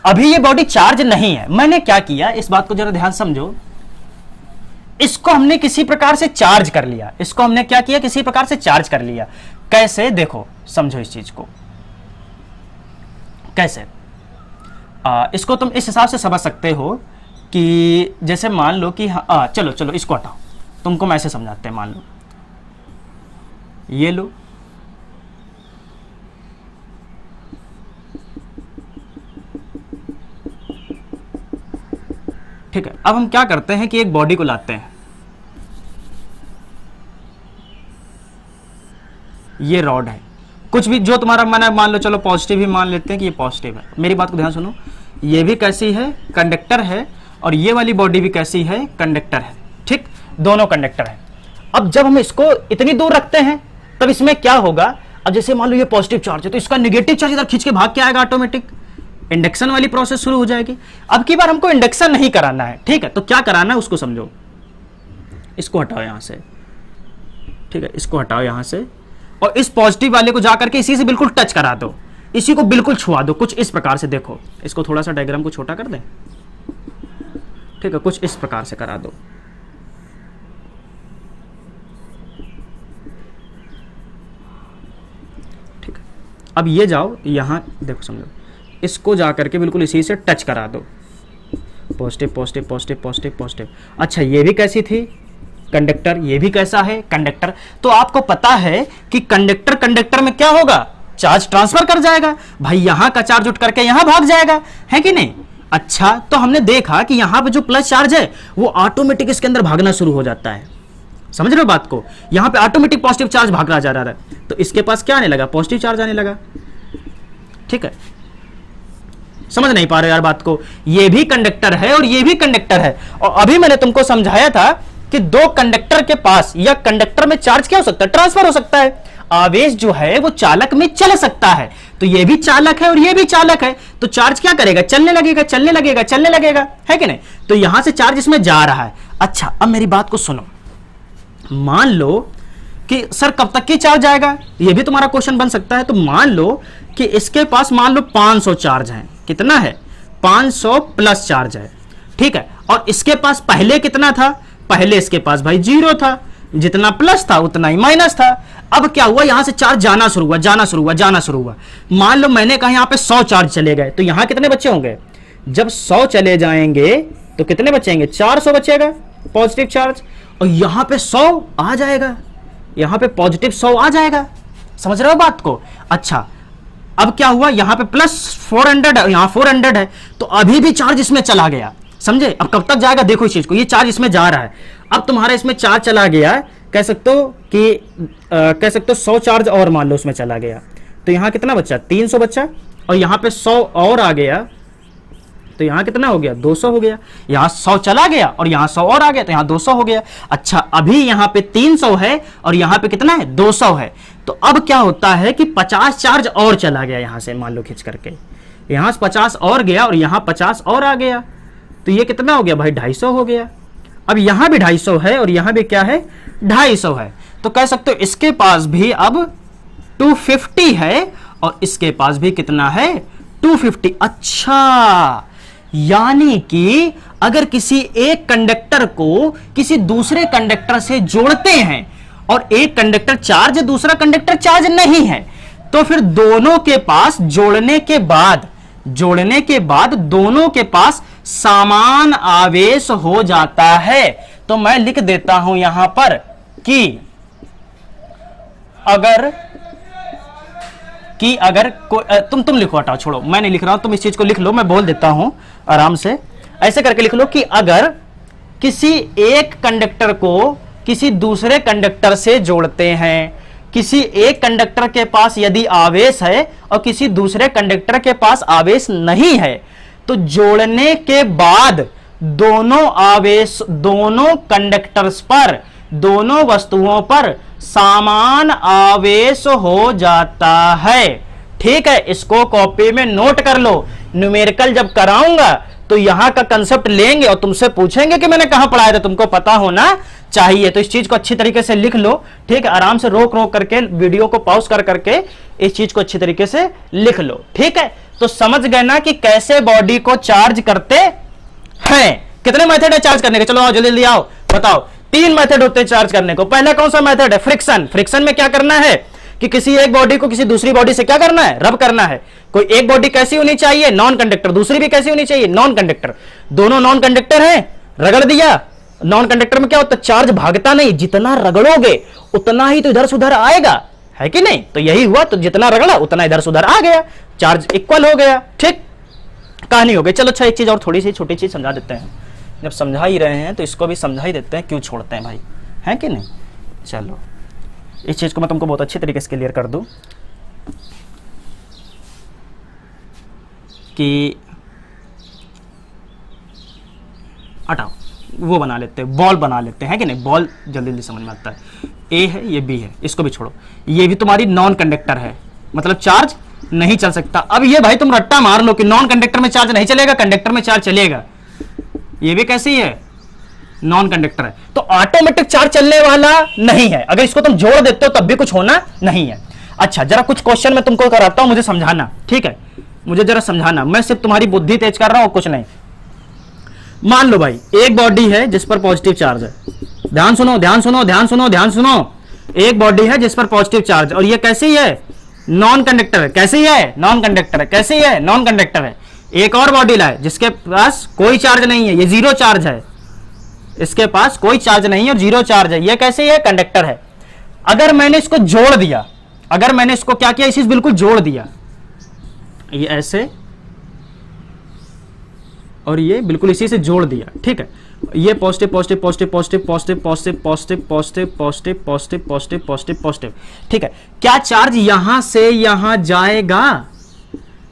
अभी ये बॉडी चार्ज नहीं है, मैंने क्या किया, इस बात को जरा ध्यान समझो। इसको हमने किसी प्रकार से चार्ज कर लिया, इसको हमने क्या किया, किसी प्रकार से चार्ज कर लिया। कैसे, देखो समझो इस चीज को कैसे। इसको तुम इस हिसाब से समझ सकते हो कि जैसे मान लो कि चलो चलो इसको हटाओ, तुमको मैं ऐसे समझाते हैं। मान लो ये लो, ठीक है। अब हम क्या करते हैं कि एक बॉडी को लाते हैं, ये रॉड है, कुछ भी जो तुम्हारा मन है, मान लो, चलो पॉजिटिव ही मान लेते हैं कि ये पॉजिटिव है। मेरी बात को ध्यान सुनो, ये भी कैसी है, कंडक्टर है, और ये वाली बॉडी भी कैसी है, कंडक्टर है, ठीक, दोनों कंडक्टर है। अब जब हम इसको इतनी दूर रखते हैं, तब इसमें क्या होगा, अब जैसे मान लो ये पॉजिटिव चार्ज है, तो इसका नेगेटिव चार्ज इधर खींच के भाग के आएगा, ऑटोमेटिक इंडक्शन वाली प्रोसेस शुरू हो जाएगी। अब की बार हमको इंडक्शन नहीं कराना है, ठीक है, तो क्या कराना है उसको समझो। इसको हटाओ यहां से, ठीक है, इसको हटाओ यहां से, और इस पॉजिटिव वाले को जाकर के इसी से बिल्कुल टच करा दो, इसी को बिल्कुल छुआ दो, कुछ इस प्रकार से। देखो, इसको थोड़ा सा डायग्राम को छोटा कर दें, ठीक है, कुछ इस प्रकार से करा दो, ठीक है। अब ये जाओ यहां, देखो समझो, इसको जाकर के बिल्कुल इसी से टच करा दो, positive positive positive positive positive. अच्छा, ये भी कैसी थी, कंडक्टर, ये भी कैसा है, कंडक्टर। तो आपको पता है कि कंडक्टर कंडक्टर में क्या होगा, चार्ज ट्रांसफर कर जाएगा भाई, यहां का चार्ज उठ करके यहां भाग जाएगा, है कि नहीं। अच्छा, तो हमने देखा कि यहां पे जो प्लस चार्ज है वो ऑटोमेटिक इसके अंदर भागना शुरू हो जाता है, समझ रहे हो बात को, यहां पे ऑटोमेटिक पॉजिटिव चार्ज भाग रहा जा रहा है, तो इसके पास क्या आने लगा, पॉजिटिव चार्ज आने लगा, ठीक है। समझ नहीं पा रहे यार बात को, ये भी कंडक्टर है और ये भी कंडक्टर है, और अभी मैंने तुमको समझाया था कि दो कंडक्टर के पास या कंडक्टर में चार्ज क्या हो सकता है, ट्रांसफर हो सकता है, आवेश जो है वो चालक में चल सकता है। तो ये भी चालक है और ये भी चालक है, तो चार्ज क्या करेगा, चलने लगेगा चलने लगेगा चलने लगेगा, है कि नहीं। तो यहां से चार्ज इसमें जा रहा है। अच्छा, अब मेरी बात को सुनो, मान लो कि सर कब तक की चार्ज आएगा, ये भी तुम्हारा क्वेश्चन बन सकता है। तो मान लो कि इसके पास मान लो 500 चार्ज है, कितना है, 500 प्लस चार्ज है, ठीक है। और इसके पास पहले कितना था, पहले इसके पास भाई 0 था, जितना प्लस था उतना ही माइनस था। अब क्या हुआ, यहां से चार्ज जाना शुरू हुआ जाना शुरू हुआ जाना शुरू हुआ। मान लो मैंने कहा यहां पे 100 चार्ज चले गए, तो यहां कितने बचे होंगे, जब 100 चले जाएंगे तो कितने बचेंगे, 400 बचेगा पॉजिटिव चार्ज, और यहां पे 100 आ जाएगा, यहां पे पॉजिटिव 100 आ जाएगा, समझ रहे हो बात को। अच्छा, अब क्या हुआ, यहां पे प्लस 400 है, यहां 400 है, तो अभी भी चार्ज इसमें चला गया, समझे। अब कब तक जाएगा, देखो इस चीज को, ये चार्ज इसमें जा रहा है, अब तुम्हारा इसमें चार्ज चला गया, कह सकते हो कि 100 चार्ज और मान लो उसमें चला गया, तो यहां कितना बचा, 300 बचा, और यहां पे 100 और आ गया तो यहां कितना हो गया, 200 हो गया। यहां 100 चला गया और यहां 100 और आ गया तो यहां 200 हो गया। अच्छा, अभी यहां पे 300 है और यहां पे कितना है, 200 है। तो अब क्या होता है कि 50 चार्ज और चला गया यहां से, मान लो खींच करके यहां से 50 और गया और यहां 50 और आ गया, तो ये कितना हो गया भाई, 250 हो गया। अब यहां भी 250 है और यहां भी क्या है, 250 है। तो कह सकते हो इसके पास भी अब 250 है और इसके पास भी कितना है, 250। अच्छा, यानी कि अगर किसी एक कंडक्टर को किसी दूसरे कंडक्टर से जोड़ते हैं और एक कंडक्टर चार्ज दूसरा कंडक्टर चार्ज नहीं है, तो फिर दोनों के पास जोड़ने के बाद दोनों के पास समान आवेश हो जाता है। तो मैं लिख देता हूं यहां पर कि अगर तुम लिखो, हटाओ छोड़ो, मैं नहीं लिख रहा हूं, तुम इस चीज को लिख लो, मैं बोल देता हूं आराम से। ऐसे करके लिख लो कि अगर किसी एक कंडक्टर को किसी दूसरे कंडक्टर से जोड़ते हैं, किसी एक कंडक्टर के पास यदि आवेश है और किसी दूसरे कंडक्टर के पास आवेश नहीं है, तो जोड़ने के बाद दोनों कंडक्टर्स पर, दोनों वस्तुओं पर समान आवेश हो जाता है। ठीक है, इसको कॉपी में नोट कर लो। न्यूमेरिकल जब कराऊंगा तो यहां का कंसेप्ट लेंगे और तुमसे पूछेंगे कि मैंने कहां पढ़ाया था, तुमको पता होना चाहिए। तो इस चीज को अच्छी तरीके से लिख लो। ठीक है, आराम से रोक करके वीडियो को पॉज करके इस चीज को अच्छी तरीके से लिख लो। ठीक है, तो समझ गए ना कि कैसे बॉडी को चार्ज करते हैं। कितने मेथड है चार्ज करने के, चलो आओ जल्दी आओ, बताओ। 3 मेथड होते हैं चार्ज करने को। पहला कौन सा मेथड है, फ्रिक्शन। फ्रिक्शन में क्या करना है कि किसी एक बॉडी को किसी दूसरी बॉडी से क्या करना है, रब करना है। कोई एक बॉडी कैसी होनी चाहिए, नॉन कंडक्टर, दूसरी भी कैसी होनी चाहिए, नॉन कंडक्टर। दोनों नॉन कंडक्टर हैं, रगड़ दिया। नॉन कंडक्टर में क्या होता है, चार्ज भागता नहीं, जितना रगड़ोगे उतना ही तो इधर से उधर आएगा, है कि नहीं। तो यही हुआ, तो जितना रगड़ा उतना इधर से उधर आ गया, चार्ज इक्वल हो गया। ठीक, कहानी हो गई। चलो अच्छा, एक चीज और थोड़ी सी छोटी चीज समझा देते हैं। जब समझा ही रहे हैं तो इसको भी समझा ही देते हैं, क्यों छोड़ते हैं भाई, है कि नहीं। चलो, इस चीज को मैं तुमको बहुत अच्छी तरीके से क्लियर कर दूं कि हटाओ, वो बना लेते हैं, बॉल बना लेते हैं कि नहीं। बॉल जल्दी जल्दी समझ में आता है। ए है, ये बी है, इसको भी छोड़ो। ये भी तुम्हारी नॉन कंडक्टर है, मतलब चार्ज नहीं चल सकता। अब ये भाई तुम रट्टा मार लो कि नॉन कंडक्टर में चार्ज नहीं चलेगा, कंडक्टर में चार्ज चलेगा। ये भी कैसी है, नॉन कंडक्टर है, तो ऑटोमेटिक चार्ज चलने वाला नहीं है। अगर इसको तुम जोड़ देते हो तब भी कुछ होना नहीं है। अच्छा, जरा कुछ क्वेश्चन मैं तुमको कराता हूं, मुझे समझाना। ठीक है, मुझे जरा समझाना, मैं सिर्फ तुम्हारी बुद्धि तेज कर रहा हूं, कुछ नहीं। मान लो भाई एक बॉडी है जिस पर पॉजिटिव चार्ज है। ध्यान सुनो ध्यान सुनो ध्यान सुनो ध्यान सुनो। एक बॉडी है जिस पर पॉजिटिव चार्ज, और ये कैसी है, नॉन कंडक्टर है। कैसी है, नॉन कंडक्टर है। कैसी है, नॉन कंडक्टर है। एक और बॉडी लाए जिसके पास कोई चार्ज नहीं है, ये जीरो चार्ज है, इसके पास कोई चार्ज नहीं है और जीरो चार्ज है। ये कैसे है, कंडक्टर है। अगर मैंने इसको जोड़ दिया, अगर मैंने इसको क्या किया, इसी बिल्कुल जोड़ दिया, ये ऐसे और ये बिल्कुल इसी से जोड़ दिया। ठीक है, ये positive positive positive positive positive positive positive positive positive positive positive positive positive. ठीक है, क्या चार्ज यहां से यहां जाएगा,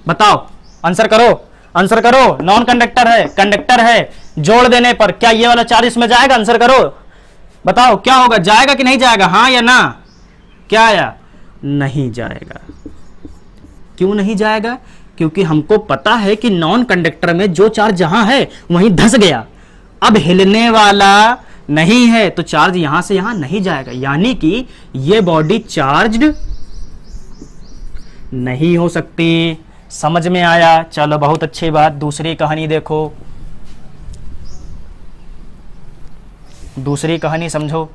बताओ, आंसर करो, आंसर करो। नॉन कंडक्टर है, कंडक्टर है, जोड़ देने पर क्या ये वाला चार्ज इसमें जाएगा, आंसर करो, बताओ क्या होगा, जाएगा कि नहीं जाएगा, हाँ या ना। क्या आया, नहीं जाएगा। क्यों नहीं जाएगा, क्योंकि हमको पता है कि नॉन कंडक्टर में जो चार्ज जहां है वहीं धंस गया, अब हिलने वाला नहीं है, तो चार्ज यहां से यहां नहीं जाएगा। यानी कि ये बॉडी चार्ज्ड नहीं हो सकती। समझ में आया, चलो बहुत अच्छी बात। दूसरी कहानी देखो, दूसरी कहानी समझो,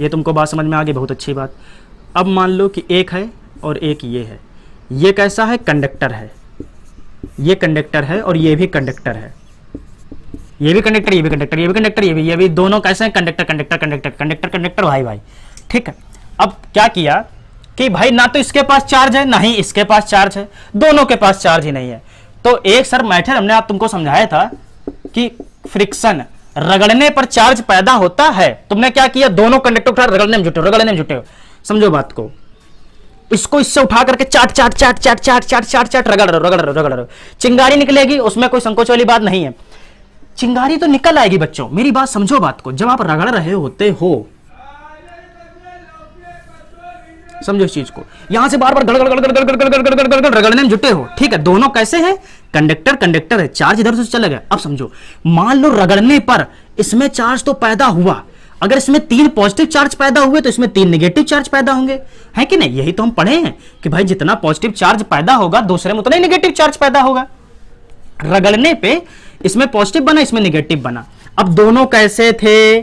ये तुमको बात समझ में आ गई, बहुत अच्छी बात। अब मान लो कि एक है और एक ये है। ये कैसा है, कंडक्टर है, ये कंडक्टर है और ये भी कंडक्टर है। ये भी कंडक्टर, ये भी कंडक्टर, ये भी कंडक्टर, ये भी दोनों कैसे हैं, conductor conductor conductor conductor conductor, भाई भाई। ठीक है, अब क्या किया कि भाई ना तो इसके पास चार्ज है ना ही इसके पास चार्ज है, दोनों के पास चार्ज ही नहीं है। तो एक सर मैथड हमने आप तुमको समझाया था कि फ्रिक्शन, रगड़ने पर चार्ज पैदा होता है। तुमने क्या किया, दोनों कंडक्टर को रगड़ने में जुटे हो, रगड़ने में जुटे हो। समझो बात को, इसको इससे उठा करके चाट चाट चाट चाट चाट चाट चाट चाट रगड़ रहे हो, रगड़ रहे हो, रगड़ रहे हो, चिंगारी निकलेगी, उसमें कोई संकोच वाली बात नहीं है। चिंगारी तो निकल आएगी बच्चों, मेरी बात समझो बात को। जब आप रगड़ रहे होते हो, समझो इस चीज को, यहां से बार बार गड़ गड़ गड़ गड़ गड़ गड़ गड़ गड़ गड़ गड़ रगड़ने में जुटे हो, ठीक है। दोनों कैसे हैं? कंडक्टर कंडक्टर है, चार्ज इधर से चला गया। अब समझो, मान लो रगड़ने पर इसमें चार्ज तो पैदा हुआ, अगर इसमें 3 पॉजिटिव चार्ज पैदा हुए तो इसमें 3 नेगेटिव चार्ज पैदा होंगे, है कि नहीं? यही तो हम पढ़े हैं कि भाई जितना पॉजिटिव चार्ज पैदा होगा दूसरे में उतना ही नेगेटिव चार्ज पैदा होगा। रगड़ने पे इसमें पॉजिटिव बना, इसमें नेगेटिव बना। अब दोनों कैसे थे?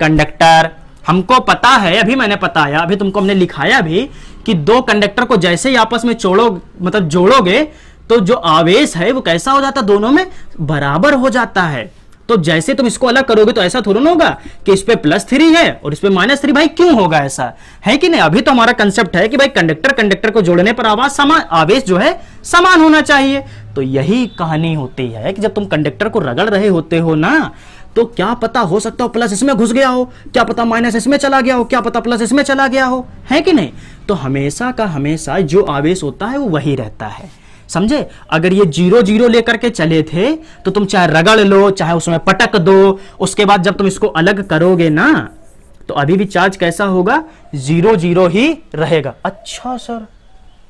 कंडक्टर। हमको पता है, अभी मैंने बताया, अभी तुमको हमने लिखाया भी कि 2 कंडक्टर को जैसे ही आपस में मतलब जोड़ोगे तो जो आवेश है वो कैसा हो जाता है? दोनों में बराबर हो जाता है। तो जैसे तुम इसको अलग करोगे तो ऐसा थोड़ा ना होगा कि इस पे +3 है और इस पे -3। भाई क्यों होगा ऐसा? है कि नहीं? अभी तो हमारा कंसेप्ट है कि भाई कंडक्टर कंडक्टर को जोड़ने पर आवेश जो है समान होना चाहिए। तो यही कहानी होती है कि जब तुम कंडक्टर को रगड़ रहे होते हो ना, तो क्या पता हो सकता हो प्लस इसमें घुस गया हो, क्या पता माइनस इसमें चला गया हो, क्या पता प्लस इसमें चला गया हो, है कि नहीं? तो हमेशा का हमेशा जो आवेश होता है वो वही रहता है, समझे? अगर ये 0 0 लेकर के चले थे तो तुम चाहे रगड़ लो चाहे उसमें पटक दो, उसके बाद जब तुम इसको अलग करोगे ना तो अभी भी चार्ज कैसा होगा? 0 0 ही रहेगा। अच्छा सर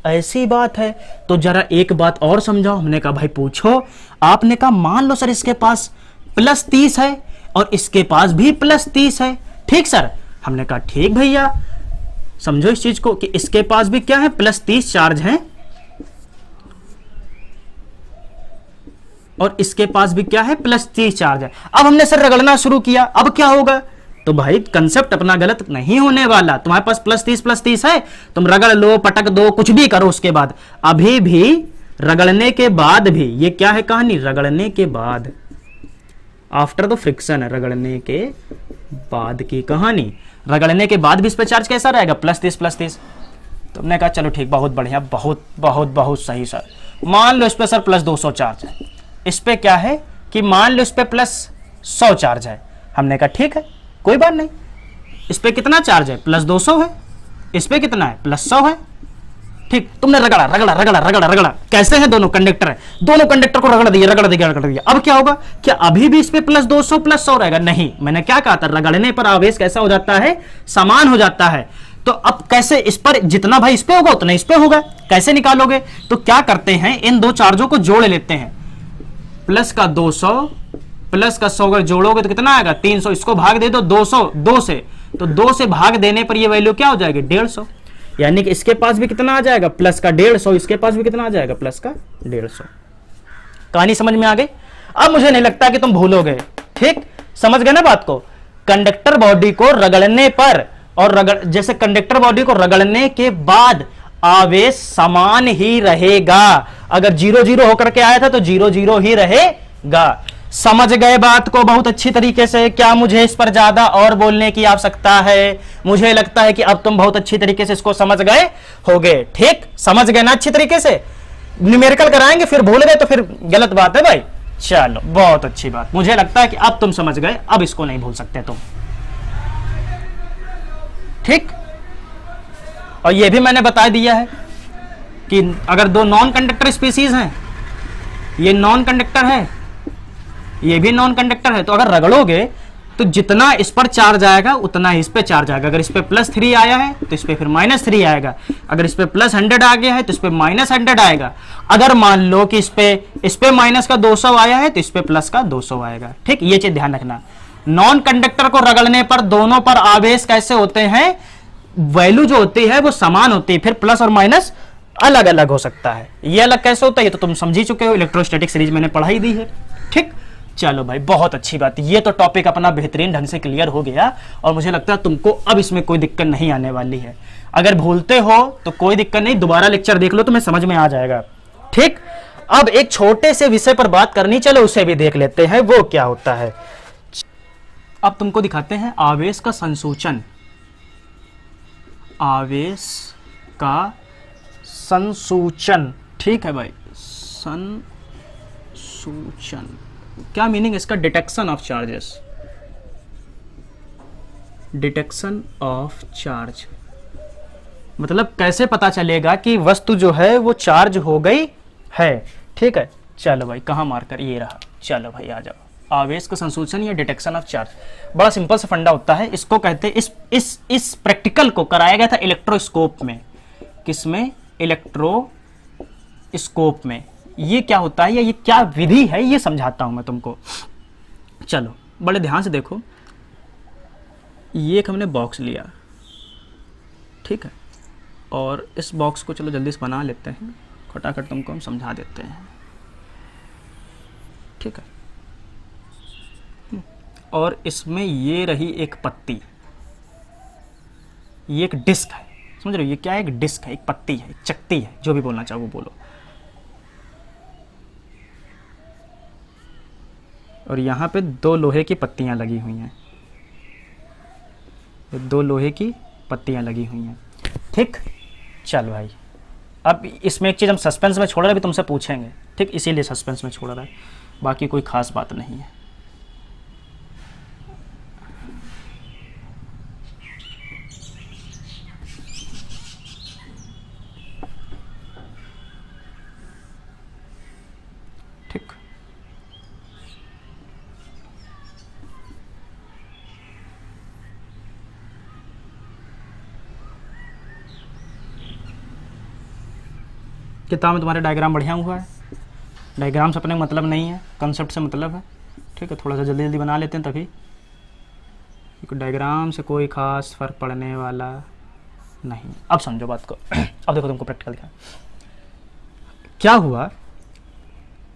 ऐसी बात है, तो जरा एक बात और समझाओ। हमने कहा भाई पूछो। आपने कहा मान लो सर इसके पास +30 है और इसके पास भी +30 है, ठीक सर? हमने कहा ठीक भैया, समझो इस चीज को कि इसके पास भी क्या है? +30 चार्ज है और इसके पास भी क्या है? +30 चार्ज है। अब हमने सर रगड़ना शुरू किया, अब क्या होगा? तो भाई कंसेप्ट अपना गलत नहीं होने वाला। तुम्हारे पास +30 है, तुम रगड़ लो पटक दो कुछ भी करो, उसके बाद अभी भी रगड़ने के बाद भी ये क्या है कहानी? रगड़ने के बाद, आफ्टर द फ्रिक्शन है, रगड़ने के बाद की कहानी। रगड़ने के बाद भी इस पे चार्ज कैसा रहेगा? +30। तुमने कहा चलो ठीक, बहुत बढ़िया, बहुत बहुत बहुत सही सर। मान लो इस पे सर +200 चार्ज है, इस पे क्या है कि मान लो इस पे +100 चार्ज है। हमने कहा ठीक है कोई बात नहीं। इस पे कितना चार्ज है? +200 है। इस पे कितना है? +100 है। ठीक, तुमने रगड़ा रगड़ा रगड़ा रगड़ा रगड़ा, कैसे हैं? दोनों कंडक्टर है, दोनों कंडक्टर को रगड़ दिया रगड़ दिया रगड़ दिया। अब क्या होगा? क्या अभी भी इस पे +200 +100 रहेगा? नहीं, मैंने क्या कहा था? रगड़ने पर आवेश कैसा हो जाता है? समान हो जाता है। तो अब कैसे? इस पर जितना भाई इस पे होगा उतना इस पे होगा, कैसे निकालोगे? तो क्या करते हैं, इन 2 चार्जों को जोड़ लेते हैं। प्लस का 200 प्लस का 100 अगर जोड़ोगे तो कितना आएगा? 300। इसको भाग दे दो 2 से, तो 2 से भाग देने पर ये वैल्यू क्या हो जाएगी? 150। यानी कि इसके पास भी कितना आ जाएगा? प्लस का 150, इसके पास भी कितना आ जाएगा? प्लस का 150। कहानी समझ में आ गई? अब मुझे नहीं लगता कि तुम भूलोगे, ठीक? समझ गए ना बात को? कंडक्टर बॉडी को रगड़ने पर और जैसे कंडक्टर बॉडी को रगड़ने के बाद आवेश समान ही रहेगा। अगर 0 0 होकर के आया था तो 0 0 ही रहेगा। समझ गए बात को बहुत अच्छी तरीके से? क्या मुझे इस पर ज्यादा और बोलने की आवश्यकता है? मुझे लगता है कि अब तुम बहुत अच्छी तरीके से इसको समझ गए होगे, ठीक? समझ गए ना अच्छी तरीके से? न्यूमेरिकल कराएंगे फिर भूल गए तो फिर गलत बात है भाई। चलो बहुत अच्छी बात, मुझे लगता है कि अब तुम समझ गए, अब इसको नहीं भूल सकते तुम, ठीक? और यह भी मैंने बता दिया है कि अगर 2 नॉन कंडक्टर स्पीसीज हैं, ये नॉन कंडक्टर है, ये भी नॉन कंडक्टर है, तो अगर रगड़ोगे तो जितना इस पर चार्ज आएगा उतना ही इस पे चार्ज आएगा। अगर इस पे +3 आया है तो इस पे फिर -3 आएगा। अगर इस पे +100 आ गया है तो इस पे -100 आएगा। अगर मान लो कि इस पे माइनस का 200 आया है तो इस पे प्लस का 200 आएगा, ठीक? ये चीज ध्यान रखना। नॉन कंडक्टर को रगड़ने पर दोनों पर आवेश कैसे होते हैं? वैल्यू जो होती है वो समान होती है, फिर प्लस और माइनस अलग अलग हो सकता है। ये अलग कैसे होता है ये तो तुम समझ ही चुके हो, इलेक्ट्रोस्टैटिक सीरीज मैंने पढ़ाई दी है, ठीक? चलो भाई बहुत अच्छी बात, ये तो टॉपिक अपना बेहतरीन ढंग से क्लियर हो गया और मुझे लगता है तुमको अब इसमें कोई दिक्कत नहीं आने वाली है। अगर भूलते हो तो कोई दिक्कत नहीं, दोबारा लेक्चर देख लो तो मैं समझ में आ जाएगा, ठीक? अब एक छोटे से विषय पर बात करनी, चलो उसे भी देख लेते हैं, वो क्या होता है। अब तुमको दिखाते हैं आवेश का संसूचन। आवेश का संसूचन, ठीक है भाई, संसूचन क्या मीनिंग इसका? Detection of charges, detection of charge. मतलब कैसे पता चलेगा कि वस्तु जो है वो चार्ज हो गई है। ठीक है, चलो भाई कहाँ मार्कर, ये रहा। चलो भाई आ जाओ, आवेश का संसूचन या डिटेक्शन ऑफ चार्ज, बड़ा सिंपल सा फंडा होता है। इसको कहते हैं, इस प्रैक्टिकल को कराया गया था इलेक्ट्रोस्कोप में। किसमें? इलेक्ट्रोस्कोप में। ये क्या होता है या ये क्या विधि है, ये समझाता हूं मैं तुमको। चलो बड़े ध्यान से देखो, ये एक हमने बॉक्स लिया, ठीक है, और इस बॉक्स को चलो जल्दी से बना लेते हैं, खटाखट तुमको हम समझा देते हैं, ठीक है। और इसमें ये रही एक पत्ती, ये एक डिस्क है, समझ रहे हो? ये क्या है? एक डिस्क है, एक पत्ती है, एक चकती है, जो भी बोलना चाहो वो बोलो। और यहाँ पे 2 लोहे की पत्तियाँ लगी हुई हैं, 2 लोहे की पत्तियाँ लगी हुई हैं, ठीक। चल भाई, अब इसमें एक चीज़ हम सस्पेंस में छोड़ रहे हैं, अभी तुमसे पूछेंगे, ठीक, इसीलिए सस्पेंस में छोड़ रहा है, बाकी कोई खास बात नहीं है। ठीक, किताब में तुम्हारे डायग्राम बढ़िया हुआ है। डायग्राम से अपने मतलब नहीं है, कंसेप्ट से मतलब है, ठीक है। थोड़ा सा जल्दी जल्दी बना लेते हैं तभी, क्योंकि डायग्राम से कोई खास फर्क पड़ने वाला नहीं। अब समझो बात को। अब देखो तुमको प्रैक्टिकल दिखा क्या हुआ।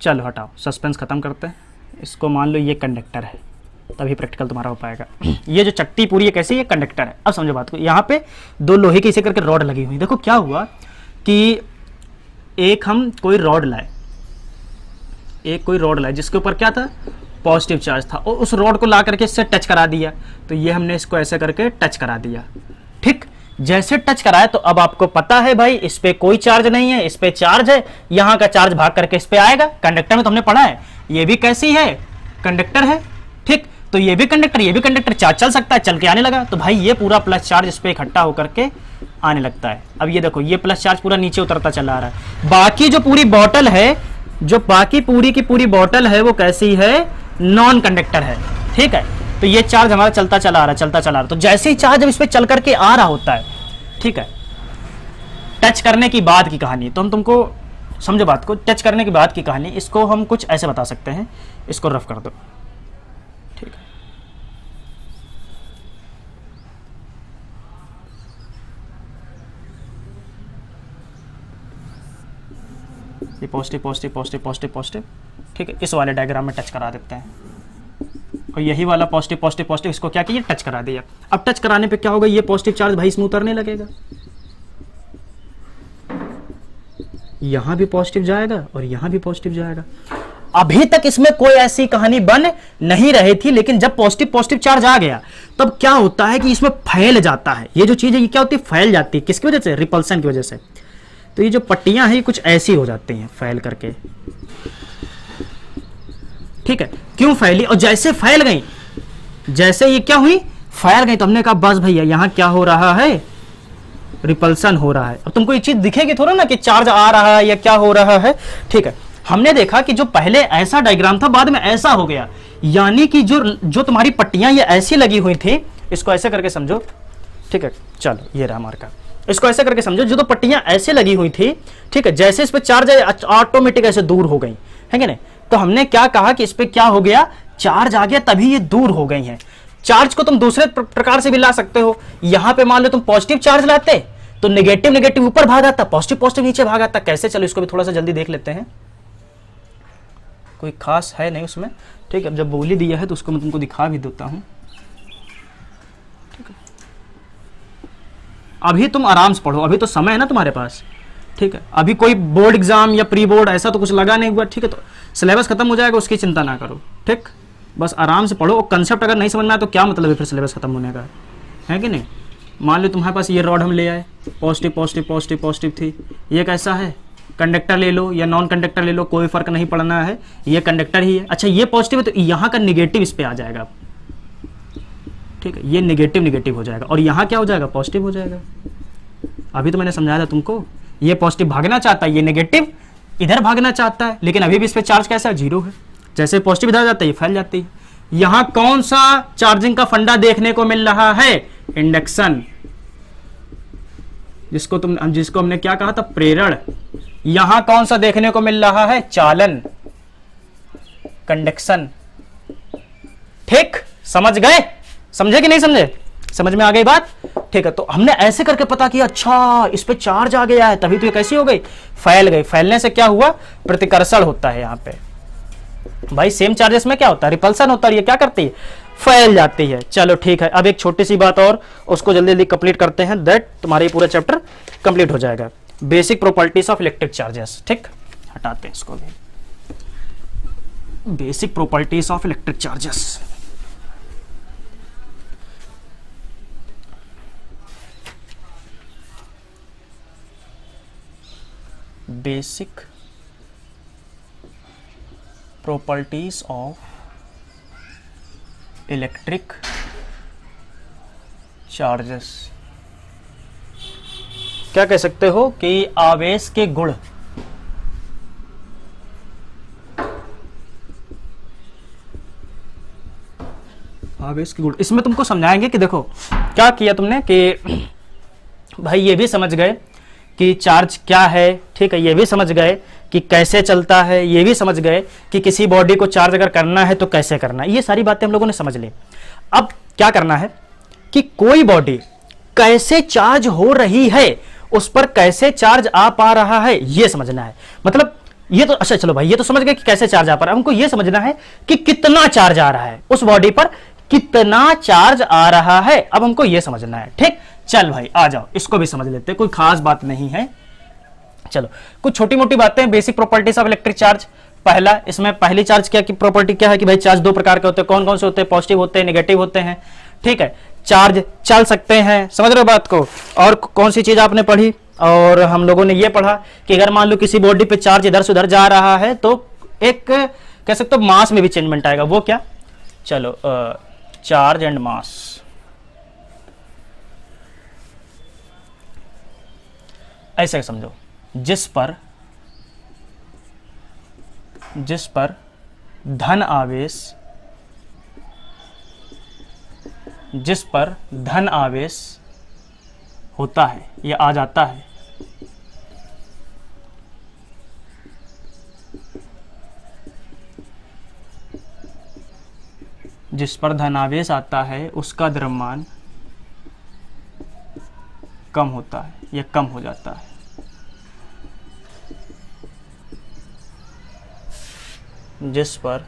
चलो हटाओ, सस्पेंस खत्म करते हैं। इसको मान लो ये कंडक्टर है, तभी प्रैक्टिकल तुम्हारा हो पाएगा। ये जो चट्टी पूरी है कैसी, ये कंडक्टर है। अब समझो बात को, यहाँ पे 2 लोहे की इसे करके रॉड लगी हुई। देखो क्या हुआ कि एक हम कोई रॉड लाए, जिसके ऊपर क्या था? पॉजिटिव चार्ज था, और उस रॉड को ला करके इससे टच करा दिया, तो ये हमने इसको ऐसे करके टच करा दिया, ठीक। जैसे टच कराया तो अब आपको पता है भाई इस पे कोई चार्ज नहीं है, इस पे चार्ज है, यहाँ का चार्ज भाग करके इस पे आएगा। कंडक्टर में तो हमने पढ़ा है, ये भी कैसी है? कंडक्टर है, ठीक। तो ये भी कंडक्टर, ये भी कंडक्टर, चार्ज चल सकता है, चल के आने लगा, तो भाई ये पूरा प्लस चार्ज इस पे इकट्ठा होकर के आने लगता है। अब ये देखो, ये प्लस चार्ज पूरा नीचे उतरता चला आ रहा है। बाकी जो पूरी बॉटल है, जो बाकी पूरी की पूरी बॉटल है, वो कैसी है? नॉन कंडक्टर है, ठीक है। तो ये चार्ज हमारा चलता चला आ रहा है, चलता चला आ रहा है। तो जैसे ही चार्ज जब इस पे चल करके आ रहा होता है, ठीक है, टच करने की बाद की कहानी, तो हम तुमको समझो बात को, टच करने के बाद की कहानी, इसको हम कुछ ऐसे बता सकते हैं, इसको रफ कर दो, ठीक है। ये positive positive positive positive positive, ठीक है, इस वाले डायग्राम में टच करा देते हैं। और यही वाला पॉजिटिव पॉजिटिव पॉजिटिव, इसको क्या किया? टच करा दिया। अब टच कराने पे क्या होगा? ये पॉजिटिव चार्ज भाई इसमें उतरने लगेगा, यहां भी पॉजिटिव जाएगा और यहां भी पॉजिटिव जाएगा। अभी तक इसमें कोई ऐसी कहानी बन नहीं रही थी, लेकिन जब पॉजिटिव पॉजिटिव चार्ज आ गया तब क्या होता है कि इसमें फैल जाता है। ये जो चीज है ये क्या होती है? फैल जाती है। किसकी वजह से? रिपल्सन की वजह से। तो ये जो पट्टियां हैं ये कुछ ऐसी हो जाती हैं फैल करके, ठीक है। क्यों फैली? और जैसे फैल गई, जैसे ये क्या हुई? फैल गई, तो हमने कहा बस भैया यहां क्या हो रहा है? रिपल्सन हो रहा है। अब तुमको ये चीज दिखेगी थोड़ा ना कि चार्ज आ रहा है या क्या हो रहा है, ठीक है। हमने देखा कि जो पहले ऐसा डायग्राम था बाद में ऐसा हो गया, यानी कि जो तुम्हारी पट्टियां ये ऐसी लगी हुई थी, इसको ऐसे करके समझो, ठीक है। चलो ये रहा मार्का, इसको ऐसे करके समझो, जो पट्टियां ऐसे लगी हुई थी, ठीक है, जैसे इस पे चार्ज ऑटोमेटिक ऐसे दूर हो गई है कि नहीं। तो हमने क्या कहा कि इस पे क्या हो गया? चार्ज आ गया, तभी ये दूर हो गई है। चार्ज को तुम दूसरे प्रकार से भी ला सकते हो। यहां पे मान लो तुम पॉजिटिव चार्ज लाते तो नेगेटिव नेगेटिव ऊपर भाग आता, पॉजिटिव पॉजिटिव नीचे भाग आता। कैसे? चलो इसको भी थोड़ा सा जल्दी देख लेते हैं, कोई खास है नहीं उसमें, ठीक है। अब जब बोली दिया है तो उसको मैं तुमको दिखा भी देता हूं, ठीक है। अभी तुम आराम से पढ़ो, अभी तो समय है ना तुम्हारे पास, ठीक है। अभी कोई बोर्ड एग्जाम या प्री बोर्ड ऐसा तो कुछ लगा नहीं हुआ, ठीक है। तो सिलेबस खत्म हो जाएगा, उसकी चिंता ना करो, ठीक। बस आराम से पढ़ो। और कंसेप्ट अगर नहीं समझ में आया तो क्या मतलब है फिर सिलेबस खत्म होने का, है कि नहीं। मान लो तुम्हारे पास ये रॉड हम ले आए, पॉजिटिव पॉजिटिव पॉजिटिव पॉजिटिव थी, ये कैसा है? कंडक्टर ले लो या नॉन कंडक्टर ले लो, कोई फर्क नहीं पड़ना है, ये कंडक्टर ही है। अच्छा ये पॉजिटिव है तो यहाँ का निगेटिव इस पे आ जाएगा, ठीक है। ये निगेटिव निगेटिव हो जाएगा और यहाँ क्या हो जाएगा? पॉजिटिव हो जाएगा। अभी तो मैंने समझाया था तुमको, ये पॉजिटिव भागना चाहता है, ये नेगेटिव इधर भागना चाहता है, लेकिन अभी भी इस पे चार्ज कैसा है, 0 है। जैसे पॉजिटिव इधर जाता है ये फैल जाती है। यहां कौन सा चार्जिंग का फंडा देखने को मिल रहा है, इंडक्शन, जिसको हमने क्या कहा था, प्रेरण। यहां कौन सा देखने को मिल रहा है, चालन, कंडक्शन। ठीक, समझ गए, समझे कि नहीं समझे, समझ में आ गई बात? ठीक है, तो हमने ऐसे करके पता किया, अच्छा इस पे चार्ज आ गया है, तभी तो ये कैसी हो गई, फैल गई। फैलने से क्या हुआ, प्रतिकर्षण होता है। यहां पे भाई सेम चार्जेस में क्या होता है, रिपल्सन होता है, ये क्या करती है, फैल जाती है। चलो ठीक है, अब एक छोटी सी बात और, उसको जल्दी जल्दी कंप्लीट करते हैं, दैट तुम्हारा ये पूरा चैप्टर कंप्लीट हो जाएगा। Basic properties of electric charges. ठीक, हटाते हैं इसको भी। Basic properties of electric charges. Basic properties of electric charges. क्या कह सकते हो कि आवेश के गुण। आवेश के गुण, इसमें तुमको समझाएंगे कि देखो क्या किया तुमने कि भाई ये भी समझ गए कि चार्ज क्या है, ठीक है, ये भी समझ गए कि कैसे चलता है, ये भी समझ गए कि किसी बॉडी को चार्ज अगर करना है तो कैसे करना है। ये सारी बातें हम लोगों ने समझ ली। अब क्या करना है कि कोई बॉडी कैसे चार्ज हो रही है, उस पर कैसे चार्ज आ पा रहा है, ये समझना है। मतलब ये तो अच्छा चलो भाई, ये तो समझ गए कि कैसे चार्ज आ पा रहा है, हमको ये समझना है कि कितना चार्ज आ रहा है, उस बॉडी पर कितना चार्ज आ रहा है, अब हमको ये समझना है। ठीक, चल भाई आ जाओ, इसको भी समझ लेते हैं, कोई खास बात नहीं है। चलो कुछ छोटी मोटी बातें, basic properties of electric charge. पहला, इसमें पहली चार्ज क्या की प्रॉपर्टी क्या है कि भाई चार्ज दो प्रकार के होते हैं। कौन कौन से होते हैं, पॉजिटिव होते हैं, नेगेटिव होते हैं। ठीक है, चार्ज चल सकते हैं, समझ रहे हो बात को। और कौन सी चीज आपने पढ़ी, और हम लोगों ने ये पढ़ा कि अगर मान लो किसी बॉडी पे चार्ज इधर से उधर जा रहा है तो एक कह सकते हो मास में भी चेंजमेंट आएगा। वो क्या, चलो चार्ज एंड मास। ऐसे समझो, जिस पर धन आवेश होता है, ये आ जाता है, जिस पर धन आवेश आता है उसका द्रव्यमान कम होता है, यह कम हो जाता है। जिस पर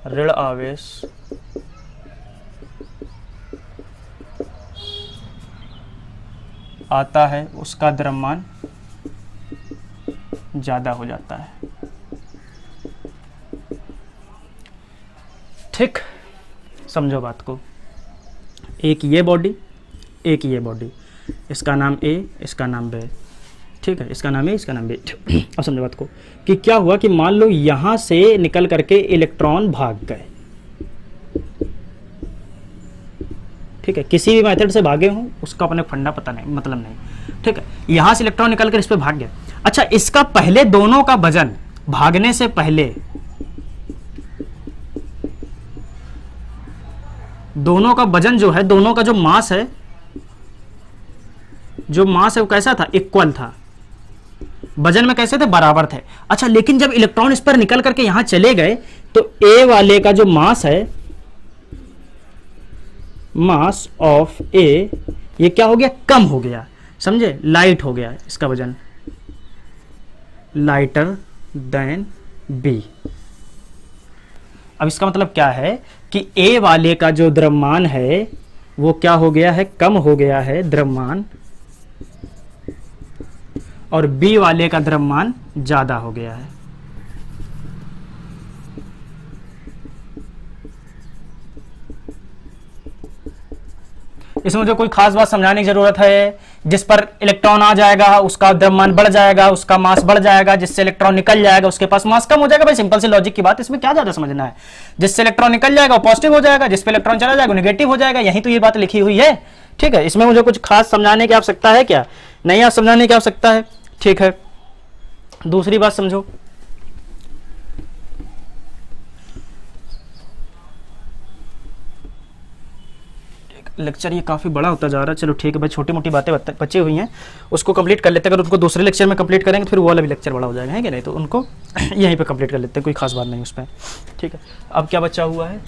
ऋण आवेश आता है उसका द्रव्यमान ज्यादा हो जाता है। ठीक, समझो बात को। एक ये बॉडी, एक ये बॉडी, इसका नाम ए, इसका नाम बी। ठीक है, इसका नाम ए, इसका नाम बी। अब समझो बात को कि क्या हुआ कि मान लो यहां से निकल करके इलेक्ट्रॉन भाग गए। ठीक है, किसी भी मेथड से भागे हों, उसका अपने फंडा पता नहीं, मतलब नहीं। ठीक है, यहां से इलेक्ट्रॉन निकल कर इस पे भाग गया। अच्छा, इसका पहले दोनों का वजन, भागने से पहले दोनों का वजन जो है, दोनों का जो मास है, वो कैसा था, इक्वल था, वजन में कैसे थे, बराबर थे। अच्छा, लेकिन जब इलेक्ट्रॉन इस पर निकल करके यहां चले गए तो ए वाले का जो मास है, मास ऑफ ए, ये क्या हो गया, कम हो गया, समझे, लाइट हो गया, इसका वजन लाइटर देन बी। अब इसका मतलब क्या है कि ए वाले का जो द्रव्यमान है वो क्या हो गया है, कम हो गया है द्रव्यमान, और बी वाले का द्रव्यमान ज्यादा हो गया है। इसमें जो कोई खास बात समझाने की जरूरत है, जिस पर इलेक्ट्रॉन आ जाएगा उसका द्रव्यमान बढ़ जाएगा, उसका मास बढ़ जाएगा, जिससे इलेक्ट्रॉन निकल जाएगा उसके पास मास कम हो जाएगा। भाई सिंपल सी लॉजिक की बात, इसमें क्या ज्यादा समझना है। जिससे इलेक्ट्रॉन निकल जाएगा वो पॉजिटिव हो जाएगा, जिस पे इलेक्ट्रॉन चला जाएगा वो नेगेटिव हो जाएगा। यही तो ये बात लिखी हुई है ठीक है, इसमें मुझे कुछ खास समझाने की आवश्यकता है क्या? नहीं, आप समझाने की आवश्यकता है। ठीक है, दूसरी बात समझो, लेक्चर ये काफ़ी बड़ा होता जा रहा है। चलो ठीक है भाई, छोटी मोटी बातें बची हुई हैं, उसको कंप्लीट कर लेते हैं। अगर उनको दूसरे लेक्चर में कंप्लीट करेंगे तो फिर वो वाला भी लेक्चर बड़ा हो जाएगा, है कि नहीं? तो उनको यहीं पे कंप्लीट कर लेते हैं, कोई खास बात नहीं उस पर। ठीक है, अब क्या बचा हुआ है?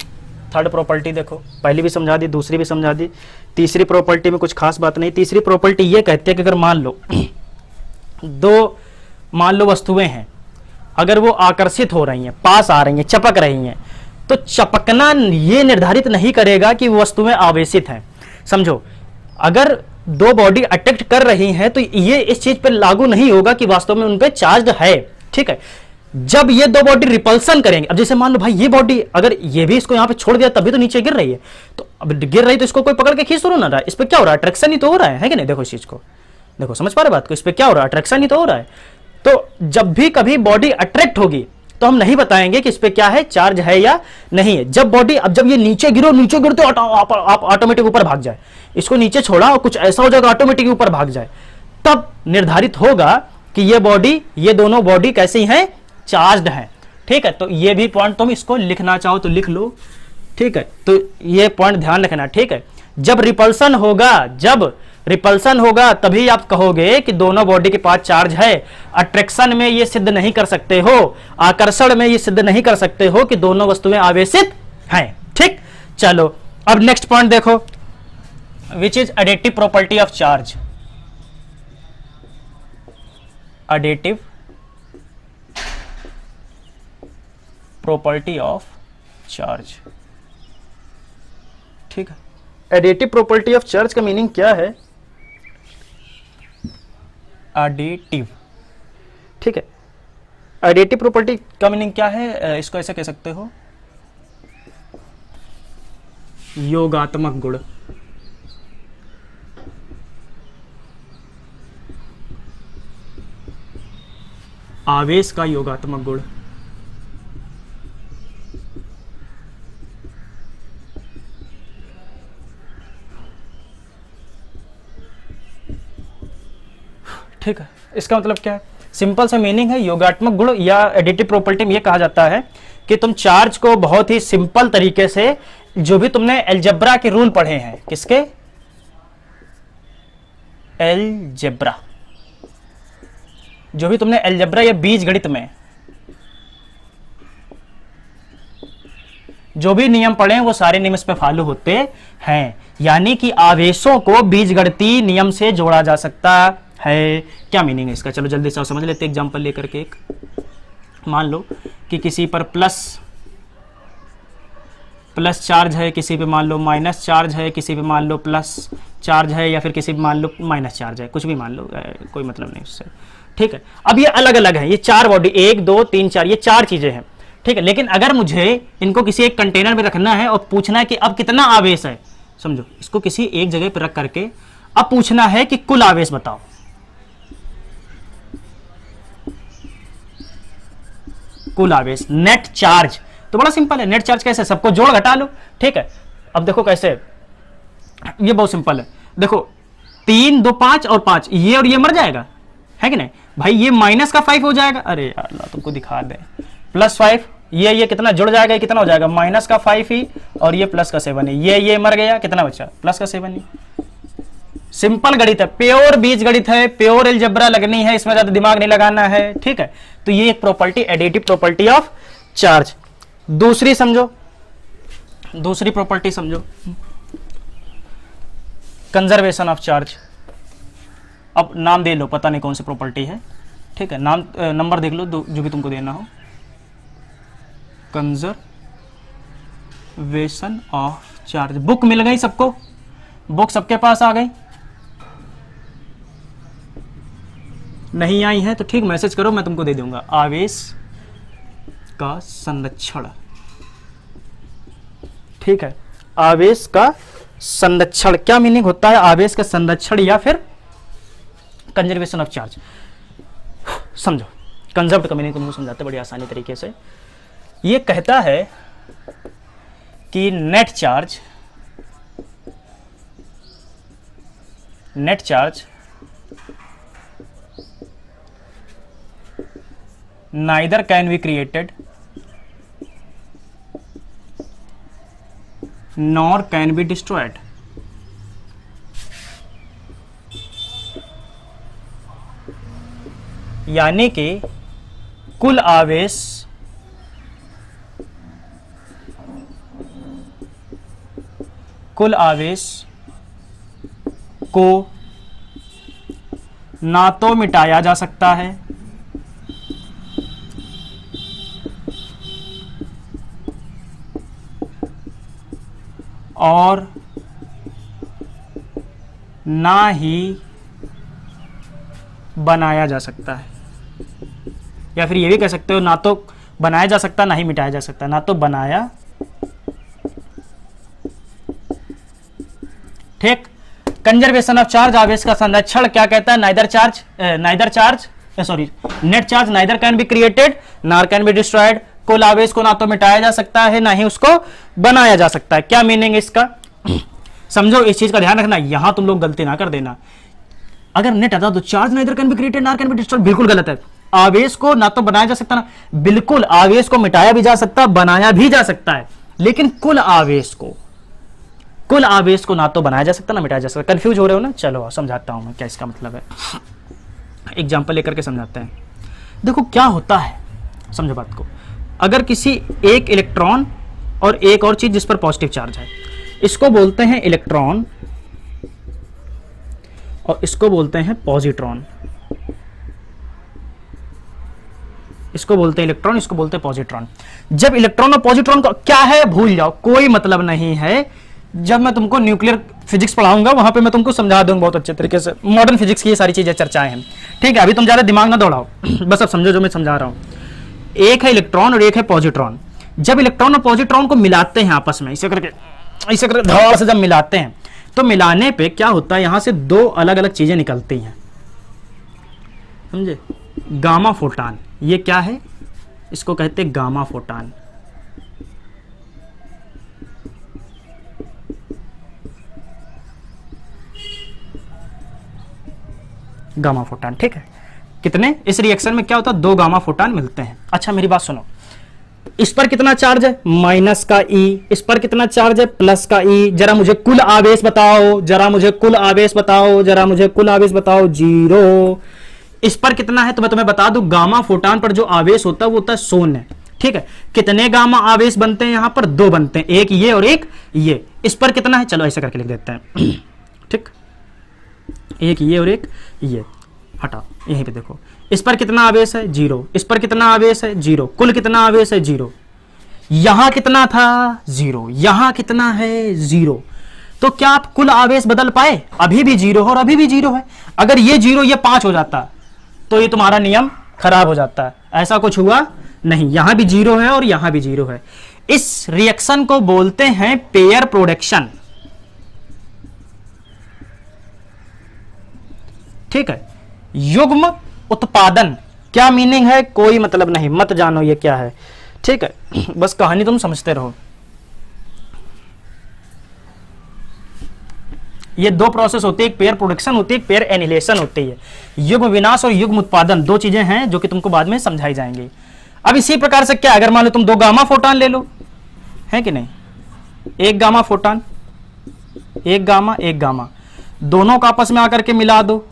थर्ड प्रॉपर्टी देखो, पहली भी समझा दी, दूसरी भी समझा दी, तीसरी प्रॉपर्टी में कुछ खास बात नहीं। तीसरी प्रॉपर्टी ये कहती है कि अगर मान लो वस्तुएं हैं, अगर वो आकर्षित हो रही हैं, पास आ रही हैं, चपक रही हैं, तो चपकना ये निर्धारित नहीं करेगा कि वस्तुएं आवेशित हैं। समझो, अगर दो बॉडी अट्रैक्ट कर रही हैं तो ये इस चीज पर लागू नहीं होगा कि वास्तव में उन पे चार्ज है। ठीक है, जब ये दो बॉडी रिपल्सन करेंगे, अब जैसे मान लो भाई ये बॉडी अगर ये भी इसको यहां पे छोड़ दिया तभी तो नीचे गिर रही है, तो अब गिर रही तो इसको कोई पकड़ के खींच तो ना रहा है, इस पे क्या हो रहा है? अट्रैक्शन ही तो हो रहा है कि नहीं? देखो इस चीज को देखो, समझ पा रहे बात को? इस पे क्या हो रहा है? अट्रैक्शन ही तो हो रहा है। तो जब भी कभी बॉडी अट्रैक्ट होगी तो हम नहीं बताएंगे कि इस पे क्या है, चार्ज है या नहीं है। जब बॉडी, अब जब ये नीचे गिरते आप ऑटोमेटिक ऊपर भाग जाए, इसको नीचे छोड़ा और कुछ ऐसा हो जाएगा ऑटोमेटिक ऊपर भाग जाए, तब निर्धारित होगा कि ये बॉडी, ये दोनों बॉडी कैसी हैं? चार्ज्ड हैं। ठीक है, तो ये भी पॉइंट तुम इसको लिखना चाहो तो लिख लो। ठीक है, तो ये पॉइंट ध्यान रखना। ठीक है, जब रिपल्सन होगा तभी आप कहोगे कि दोनों बॉडी के पास चार्ज है। अट्रैक्शन में ये सिद्ध नहीं कर सकते हो, आकर्षण में ये सिद्ध नहीं कर सकते हो कि दोनों वस्तुएं आवेशित हैं। ठीक, चलो अब नेक्स्ट पॉइंट देखो, which is additive property of charge. Additive property of charge. ठीक है, एडिटिव प्रॉपर्टी ऑफ चार्ज का मीनिंग क्या है? एडिटिव, ठीक है, एडिटिव प्रॉपर्टी का मीनिंग क्या है? इसको ऐसे कह सकते हो, योगात्मक गुण। आवेश का योगात्मक गुण। ठीक है, इसका मतलब क्या है? सिंपल सा मीनिंग है, योगात्मक गुण या एडिटिव प्रॉपर्टी में यह कहा जाता है कि तुम चार्ज को बहुत ही सिंपल तरीके से, जो भी तुमने अलजेब्रा के रूल पढ़े हैं, किसके? अलजेब्रा, जो भी तुमने अलजेब्रा या बीजगणित में जो भी नियम पढ़े हैं वो सारे नियम इस पे फॉलो होते हैं। यानी कि आवेशों को बीजगणितीय नियम से जोड़ा जा सकता है। क्या मीनिंग है इसका? चलो जल्दी से समझ लेते हैं एग्जांपल लेकर के। एक मान लो कि किसी पर प्लस चार्ज है, किसी पे मान लो माइनस चार्ज है, किसी पे मान लो प्लस चार्ज है, या फिर किसी पे मान लो माइनस चार्ज है, कुछ भी मान लो, कोई मतलब नहीं उससे। ठीक है, अब ये अलग अलग है, ये चार बॉडी, 1 2 3 4, ये चार चीजें हैं। ठीक है, लेकिन अगर मुझे इनको किसी एक कंटेनर में रखना है और पूछना है कि अब कितना आवेश है, समझो इसको किसी एक जगह पर रख करके अब पूछना है कि कुल आवेश बताओ, कुल आवेश, नेट चार्ज। तो बड़ा सिंपल है, नेट चार्ज कैसे? सबको जोड़ घटा लो। ठीक है, अब देखो कैसे, ये बहुत सिंपल है। देखो 3 2 5 और 5, ये और ये मर जाएगा, है कि नहीं भाई? ये माइनस का 5 हो जाएगा, अरे यार तुमको दिखा दे, प्लस 5, ये कितना जुड़ जाएगा, ये कितना हो जाएगा? माइनस का 5 ही, और ये प्लस का 7 ही, ये मर गया, कितना बचा? प्लस का 7 ही। सिंपल गणित है, प्योर बीज गणित है, प्योर अलजेब्रा लगनी है, इसमें ज्यादा दिमाग नहीं लगाना है। ठीक है, तो ये एक property, additive property of charge. दूसरी समझो, दूसरी प्रॉपर्टी समझो, कंजर्वेशन ऑफ चार्ज। अब नाम दे लो, पता नहीं कौन सी प्रॉपर्टी है। ठीक है, नाम नंबर देख लो जो भी तुमको देना हो। Conservation of charge. बुक मिल गई सबको? बुक सबके पास आ गई? नहीं आई है तो ठीक, मैसेज करो, मैं तुमको दे दूंगा। आवेश का संरक्षण। ठीक है, आवेश का संरक्षण, क्या मीनिंग होता है आवेश का संरक्षण या फिर कंजर्वेशन ऑफ चार्ज? समझो, कंजर्व का मीनिंग तुमको समझाते बड़ी आसानी तरीके से। ये कहता है कि net charge net charge neither can be created nor can be destroyed. यानी कि कुल आवेश को ना तो मिटाया जा सकता है और ना ही बनाया जा सकता है, या फिर ये भी कह सकते हो ना तो बनाया जा सकता ना ही मिटाया जा सकता, ना तो बनाया, ठीक। कंजर्वेशन ऑफ चार्ज, आवेश का संरक्षण क्या कहता है, net charge neither can be created nor can be destroyed. कुल आवेश को ना तो मिटाया जा सकता है ना ही उसको बनाया जा सकता है। क्या मीनिंग है इसका, समझो, इस चीज का ध्यान रखना, यहां तुम लोग गलती ना कर देना। अगर नेट आता तो charge neither can be created nor can be destroyed, बिल्कुल गलत है। आवेश को ना तो बनाया जा सकता ना, बिल्कुल आवेश को मिटाया भी जा सकता, बनाया भी जा सकता है, लेकिन कुल आवेश को ना तो बनाया जा सकता ना मिटाया जा सकता। कंफ्यूज हो रहे हो ना, चलो समझाता हूं मैं क्या इसका मतलब है। एग्जांपल लेकर के समझाते हैं। देखो क्या होता है, समझो बात को। अगर किसी एक इलेक्ट्रॉन और एक और चीज जिस पर पॉजिटिव चार्ज है, इसको बोलते हैं इलेक्ट्रॉन और इसको बोलते हैं पॉजिट्रॉन। इसको बोलते हैं इलेक्ट्रॉन, इसको बोलते हैं पॉजिट्रॉन। जब इलेक्ट्रॉन और पॉजिट्रॉन का क्या है भूल जाओ, कोई मतलब नहीं है। जब मैं तुमको न्यूक्लियर फिजिक्स पढ़ाऊंगा वहां पे मैं तुमको समझा दूंगा बहुत अच्छे तरीके से। मॉडर्न फिजिक्स की ये सारी चीजें चर्चाएं हैं, ठीक है। अभी तुम ज्यादा दिमाग ना दौड़ाओ, बस अब समझो जो मैं समझा रहा हूं। एक है इलेक्ट्रॉन और एक है पॉजिट्रॉन। जब इलेक्ट्रॉन और पॉजिट्रॉन को मिलाते हैं आपस में, इसे करके धड़ से जब मिलाते हैं, तो मिलाने पे क्या होता है, यहां से दो अलग अलग चीजें निकलती हैं, समझे। गामा फोटान, ये क्या है, इसको कहते हैं गामा फोटान। गामा फोटान, ठीक है। कितने, इस रिएक्शन में क्या होता है, दो गामा फोटान मिलते हैं। अच्छा मेरी बात सुनो, इस पर कितना चार्ज है, माइनस का ई, इस पर कितना चार्ज है, प्लस का ई। जरा मुझे कुल आवेश बताओ, जरा मुझे कुल आवेश बताओ, जरा मुझे कुल आवेश बताओ, 0। इस पर कितना है तो मैं तुम्हें बता दूं, गामा फोटान पर जो आवेश होता है वो होता है 0, ठीक है। कितने गामा आवेश बनते हैं, यहां पर 2 बनते हैं, एक ये और एक ये। इस पर कितना है, चलो ऐसे करके लिख देते हैं, ठीक। एक ये और एक ये, हटा, यहीं पे देखो। इस पर कितना आवेश है, 0। इस पर कितना आवेश है, 0। कुल कितना आवेश है, 0। यहां कितना था, 0। यहां कितना है, 0। तो क्या आप कुल आवेश बदल पाए, अभी भी 0 है और अभी भी 0 है। अगर ये 0 ये 5 हो जाता तो ये तुम्हारा नियम खराब हो जाता है। ऐसा कुछ हुआ नहीं, यहां भी 0 है और यहां भी 0 है। इस रिएक्शन को बोलते हैं पेयर प्रोडक्शन, ठीक है। युग्म उत्पादन, क्या मीनिंग है, कोई मतलब नहीं, मत जानो ये क्या है, ठीक है। बस कहानी तुम समझते रहो। ये 2 प्रोसेस होती है, एक पेयर प्रोडक्शन होती है, एक पेयर एनिहिलेशन होती है। युग्म विनाश और युग्म उत्पादन 2 चीजें हैं जो कि तुमको बाद में समझाई जाएंगी। अब इसी प्रकार से क्या, अगर मान लो तुम 2 गामा फोटान ले लो, है कि नहीं, एक गामा फोटान, एक गामा, दोनों को आपस में आकर के मिला दो,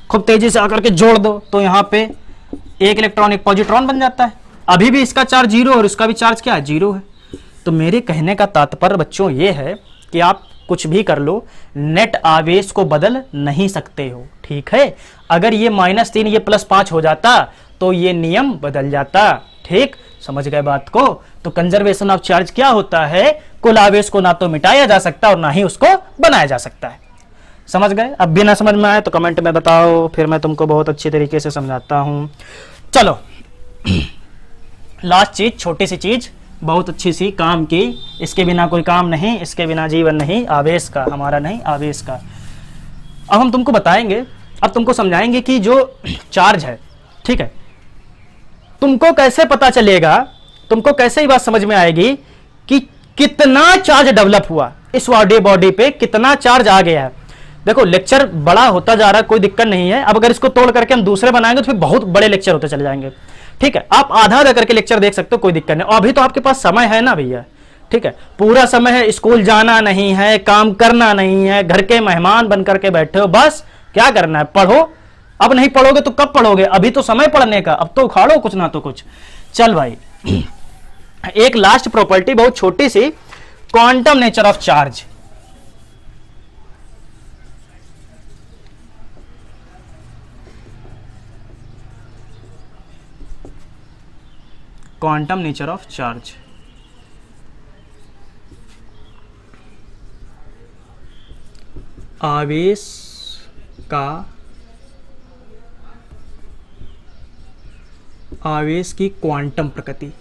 खूब तेजी से आकर के जोड़ दो, तो यहां पे एक इलेक्ट्रॉन एक पॉजिट्रॉन बन जाता है। अभी भी इसका चार्ज 0 और इसका भी चार्ज क्या है, 0 है। तो मेरे कहने का तात्पर्य बच्चों ये है कि आप कुछ भी कर लो, नेट आवेश को बदल नहीं सकते हो, ठीक है। अगर ये -3 ये +5 हो जाता तो ये नियम बदल जाता, ठीक। समझ गए बात को। तो कंजर्वेशन ऑफ चार्ज क्या होता है, कुल आवेश को ना तो मिटाया जा सकता और ना ही उसको बनाया जा सकता है। समझ गए। अब भी ना समझ में आए तो कमेंट में बताओ, फिर मैं तुमको बहुत अच्छी तरीके से समझाता हूं। चलो लास्ट चीज, छोटी सी चीज, बहुत अच्छी सी काम की, इसके बिना कोई काम नहीं, इसके बिना जीवन नहीं, आवेश का, हमारा नहीं, आवेश का। अब हम तुमको बताएंगे, अब तुमको समझाएंगे कि जो चार्ज है, ठीक है, तुमको कैसे पता चलेगा, तुमको कैसे ही बात समझ में आएगी कि कितना चार्ज डेवलप हुआ, इस बॉडी पे कितना चार्ज आ गया है। देखो लेक्चर बड़ा होता जा रहा है, कोई दिक्कत नहीं है। अब अगर इसको तोड़ करके हम दूसरे बनाएंगे तो फिर बहुत बड़े लेक्चर होते चले जाएंगे। ठीक है, आप आधा आधा करके लेक्चर देख सकते हो, कोई दिक्कत नहीं। अभी तो आपके पास समय है ना भैया, ठीक है, पूरा समय है, स्कूल जाना नहीं है, काम करना नहीं है, घर के मेहमान बन करके बैठे हो, बस क्या करना है, पढ़ो। अब नहीं पढ़ोगे तो कब पढ़ोगे, अभी तो समय पढ़ने का, अब तो उखाड़ो कुछ ना तो कुछ। चल भाई, एक लास्ट प्रॉपर्टी बहुत छोटी सी, quantum nature of charge. Quantum nature of charge, आवेश का, आवेश की क्वांटम प्रकृति।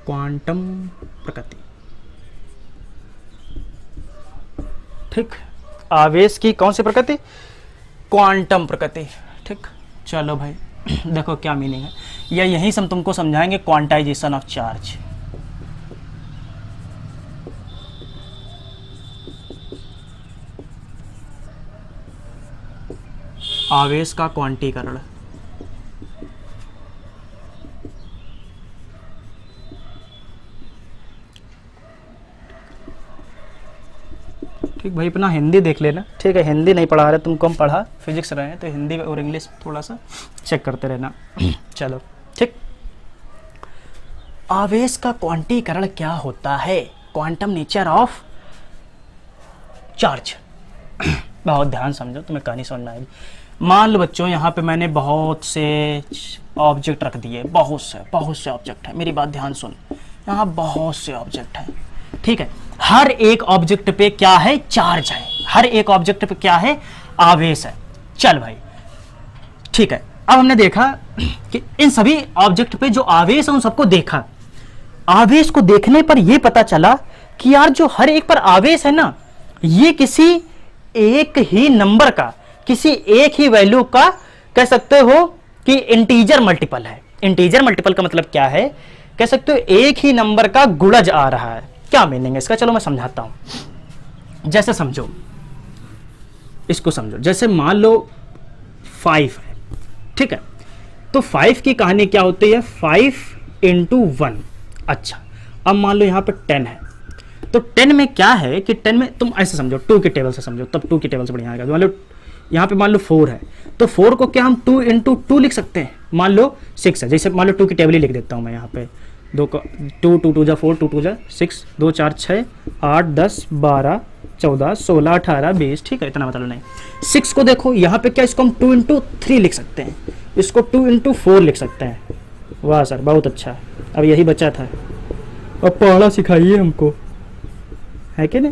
क्वांटम प्रकृति, ठीक, आवेश की कौन सी प्रकृति, क्वांटम प्रकृति। ठीक, चलो भाई देखो क्या मीनिंग है, या यही से हम तुमको समझाएंगे क्वांटाइजेशन ऑफ चार्ज। आवेश का क्वांटीकरण। ठीक भाई, अपना हिंदी देख लेना, ठीक है, हिंदी नहीं पढ़ा रहे तुमको, हम पढ़ा फिजिक्स रहे हैं तो हिंदी और इंग्लिश थोड़ा सा चेक करते रहना। चलो ठीक, आवेश का क्वांटीकरण क्या होता है, क्वांटम नेचर ऑफ चार्ज। बहुत ध्यान समझो, तुम्हें कहानी समझ में आएगी। मान लो बच्चों, यहाँ पे मैंने बहुत से ऑब्जेक्ट रख दिए, बहुत से ऑब्जेक्ट है, मेरी बात ध्यान सुन, यहाँ बहुत से ऑब्जेक्ट है, ठीक है, हर एक ऑब्जेक्ट पे क्या है, चार्ज है, हर एक ऑब्जेक्ट पे क्या है, आवेश है। चल भाई ठीक है, अब हमने देखा कि इन सभी ऑब्जेक्ट पे जो आवेश है उन सबको देखा। आवेश को देखने पर यह पता चला कि यार जो हर एक पर आवेश है ना, ये किसी एक ही नंबर का, किसी एक ही वैल्यू का, कह सकते हो कि इंटीजर मल्टीपल है। इंटीजर मल्टीपल का मतलब क्या है, कह सकते हो एक ही नंबर का गुणज आ रहा है। क्या मीनिंग है इसका, चलो मैं समझाता हूं। जैसे समझो, इसको समझो, जैसे मान लो 5 है, ठीक है, तो 5 की कहानी क्या होती है, 5 × 1। अच्छा, अब मान लो यहां पे 10 है, तो 10 में क्या है कि 10 में तुम ऐसे समझो, 2 की टेबल से समझो, तब 2 की टेबल से बढ़िया आएगा। मान लो यहाँ पे मान लो 4 है, तो 4 को क्या हम 2 × 2 लिख सकते हैं। मान लो 6 है, जैसे मान लो 2 की टेबल ही लिख देता हूँ मैं यहाँ पे, 2 को 2 2 2 जा 4, 2 2 जा 6, 2 4 6 8 10 12 14 16 18 20, ठीक है, इतना मतलब नहीं। 6 को देखो यहाँ पे क्या, इसको हम 2 × 3 लिख सकते हैं, इसको 2 × 4 लिख सकते हैं। वाह सर, बहुत अच्छा, अब यही बचा था, अब पढ़ना सिखाइए हमको, है कि नहीं।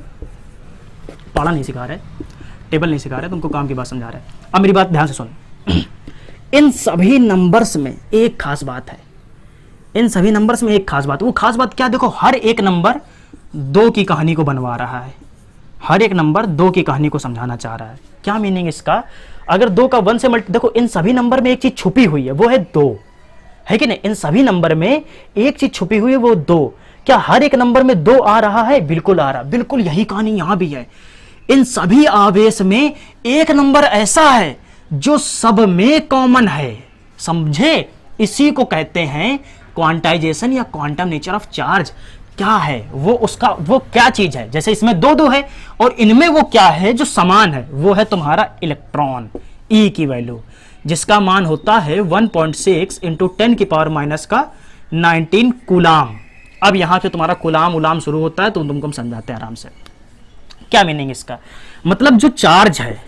पढ़ा नहीं सिखा रहे, टेबल नहीं सिखा रहे, तुमको काम की बात समझा रहे हैं। अब मेरी बात ध्यान से सुन। इन सभी नंबर्स में एक खास बात है, इन सभी नंबर्स में एक खास बात, वो खास बात क्या, देखो हर एक नंबर 2 की कहानी को बनवा रहा है, हर एक नंबर 2 की कहानी को समझाना चाह रहा है। क्या मीनिंग इसका, अगर 2 का 1 से देखो इन सभी नंबर में एक चीज छुपी हुई है, वो है 2, है कि नहीं। इन सभी नंबर में एक चीज छुपी हुई है, वो 2। क्या हर एक नंबर में 2 आ रहा है, बिल्कुल आ रहा, बिल्कुल यही कहानी यहां भी है। इन सभी आवेश में एक नंबर ऐसा है जो सब में कॉमन है, समझे, इसी को कहते हैं क्वांटाइजेशन या क्वांटम नेचर ऑफ चार्ज। क्या है वो, उसका वो क्या चीज है, जैसे इसमें 2 है और इनमें वो क्या है जो समान है, वो है तुम्हारा इलेक्ट्रॉन, ई की वैल्यू, जिसका मान होता है 1.6 × 10⁻⁻19 कूलाम। अब यहां से तुम्हारा कूलाम उलाम शुरू होता है, तो तुमको हम समझाते हैं आराम से। क्या मीनिंग इसका, मतलब जो चार्ज है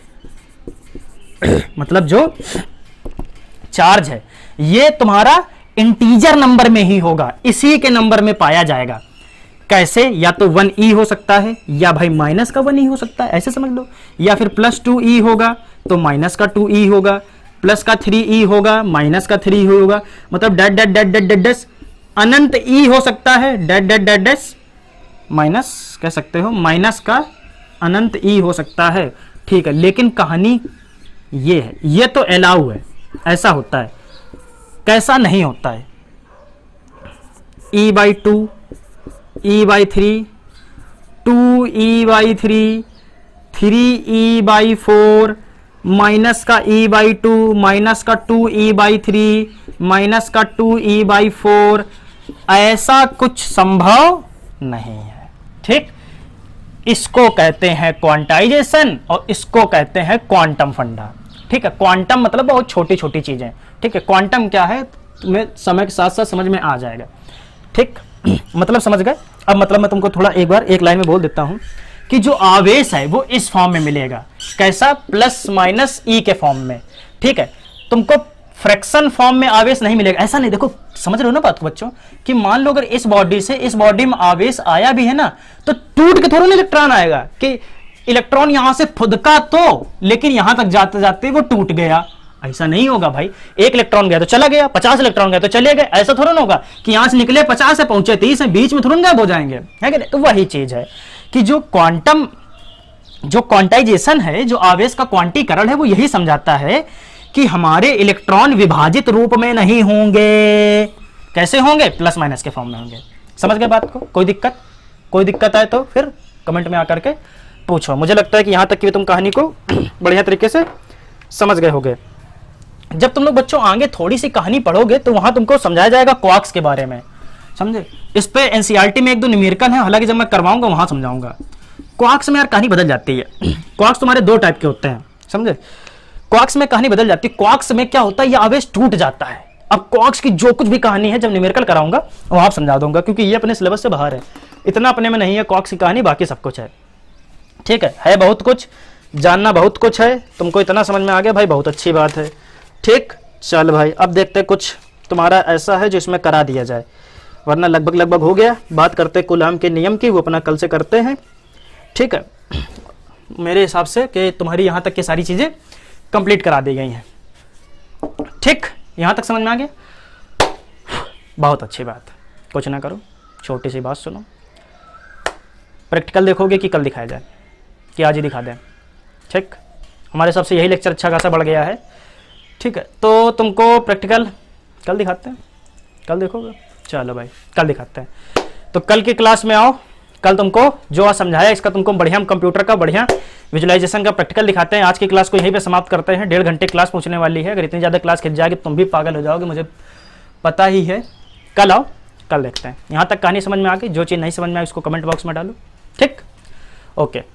मतलब जो चार्ज है ये तुम्हारा इंटीजर नंबर में ही होगा, इसी के नंबर में पाया जाएगा। कैसे, या तो 1e हो सकता है, या भाई माइनस का 1e हो सकता है, ऐसे समझ लो, या फिर +2e होगा तो माइनस का 2e होगा, प्लस का 3e होगा, माइनस का 3 होगा, मतलब that that that that that dash Anant e हो सकता है, that that that dash minus कह सकते हो, माइनस का अनंत e हो सकता है, ठीक है। लेकिन कहानी ये है, ये तो अलाउ है, ऐसा होता है, कैसा नहीं होता है। e/2, e/3, 2e/3, 3e/4, minus का e/2, माइनस का 2e/3, माइनस का 2e/4, ऐसा कुछ संभव नहीं है। ठीक, इसको कहते हैं क्वांटाइजेशन और इसको कहते हैं क्वांटम फंडा। ठीक है, क्वांटम मतलब बहुत छोटी छोटी चीजें। ठीक है, क्वांटम क्या है तुम्हें समय के साथ साथ समझ में आ जाएगा। ठीक, मतलब समझ गए। अब मतलब मैं तुमको थोड़ा एक बार एक लाइन में बोल देता हूं कि जो आवेश है वो इस फॉर्म में मिलेगा। कैसा? प्लस माइनस ई के फॉर्म में। ठीक है, तुमको फ्रैक्शन फॉर्म में आवेश नहीं मिलेगा। ऐसा नहीं, देखो समझ रहे हो ना बात को बच्चों, कि मान लो अगर इस बॉडी से इस बॉडी में आवेश आया भी है ना, तो टूट के थोड़ा ना इलेक्ट्रॉन आएगा कि इलेक्ट्रॉन यहां से फुदका तो, लेकिन यहां तक जाते जाते वो टूट गया। ऐसा नहीं होगा भाई। एक इलेक्ट्रॉन गया तो चला गया, 50 इलेक्ट्रॉन गया तो चले गए। ऐसा थोड़ा ना होगा कि यहां से निकले 50 से पहुंचे 30 है, बीच में थोड़ा गायब हो जाएंगे, है कि नहीं? तो वही चीज है कि जो क्वांटाइजेशन है, जो आवेश का क्वांटीकरण है, वो यही समझाता है कि हमारे इलेक्ट्रॉन विभाजित रूप में नहीं होंगे। कैसे होंगे? प्लस माइनस के फॉर्म में होंगे। समझ गए बात को? कोई दिक्कत आए तो फिर कमेंट में आकर के पूछो। मुझे लगता है कि यहां तक कि तुम कहानी को बढ़िया तरीके से समझ गए होगे। जब तुम लोग बच्चों आगे थोड़ी सी कहानी पढ़ोगे तो वहां तुमको समझाया जाएगा क्वार्क्स के बारे में। समझे? इस पे एनसीईआरटी में 1-2 न्यूमेरिकल है, हालांकि जब मैं करवाऊंगा वहां समझाऊंगा। क्वार्क्स में यार कहानी बदल जाती है। क्वार्क्स तुम्हारे 2 टाइप के होते हैं। समझे? क्वार्क्स में कहानी बदल जाती है। क्वार्क्स में क्या होता है, ये आवेश टूट जाता है। अब क्वार्क्स की जो कुछ भी कहानी है जब न्यूमेरिकल कराऊंगा वो आप समझा दूंगा, क्योंकि ये अपने सिलेबस से बाहर है। इतना अपने में नहीं है क्वार्क्स की कहानी, बाकी सब कुछ है। ठीक है बहुत कुछ जानना, बहुत कुछ है। तुमको इतना समझ में आ गया भाई, बहुत अच्छी बात है। ठीक, चल भाई अब देखते कुछ तुम्हारा ऐसा है जो इसमें करा दिया जाए, वरना लगभग हो गया। बात करते कूलाम के नियम की, वो अपना कल से करते हैं। ठीक है, मेरे हिसाब से कि तुम्हारी यहाँ तक की सारी चीज़ें कंप्लीट करा दी गई हैं। ठीक, यहाँ तक समझ में आ गया? बहुत अच्छी बात। कुछ ना करो, छोटी सी बात सुनो। प्रैक्टिकल देखोगे कि कल दिखाया जाए, कि आज ही दिखा दें? ठीक, हमारे हिसाब से यही लेक्चर अच्छा खासा बढ़ गया है। ठीक है, तो तुमको प्रैक्टिकल कल दिखाते हैं। कल देखोगे? चलो भाई कल दिखाते हैं। तो कल की क्लास में आओ। कल तुमको जो आज समझाया इसका तुमको बढ़िया कंप्यूटर का बढ़िया विजुअलाइजेशन का प्रैक्टिकल दिखाते हैं। आज की क्लास को यहीं पे समाप्त करते हैं। 1.5 घंटे क्लास पहुंचने वाली है। अगर इतनी ज़्यादा क्लास खिंच जाएगी तुम भी पागल हो जाओगे, मुझे पता ही है। कल आओ, कल देखते हैं। यहाँ तक कहानी समझ में आ गई? जो चीज़ नहीं समझ में आई उसको कमेंट बॉक्स में डालो। ठीक, ओके।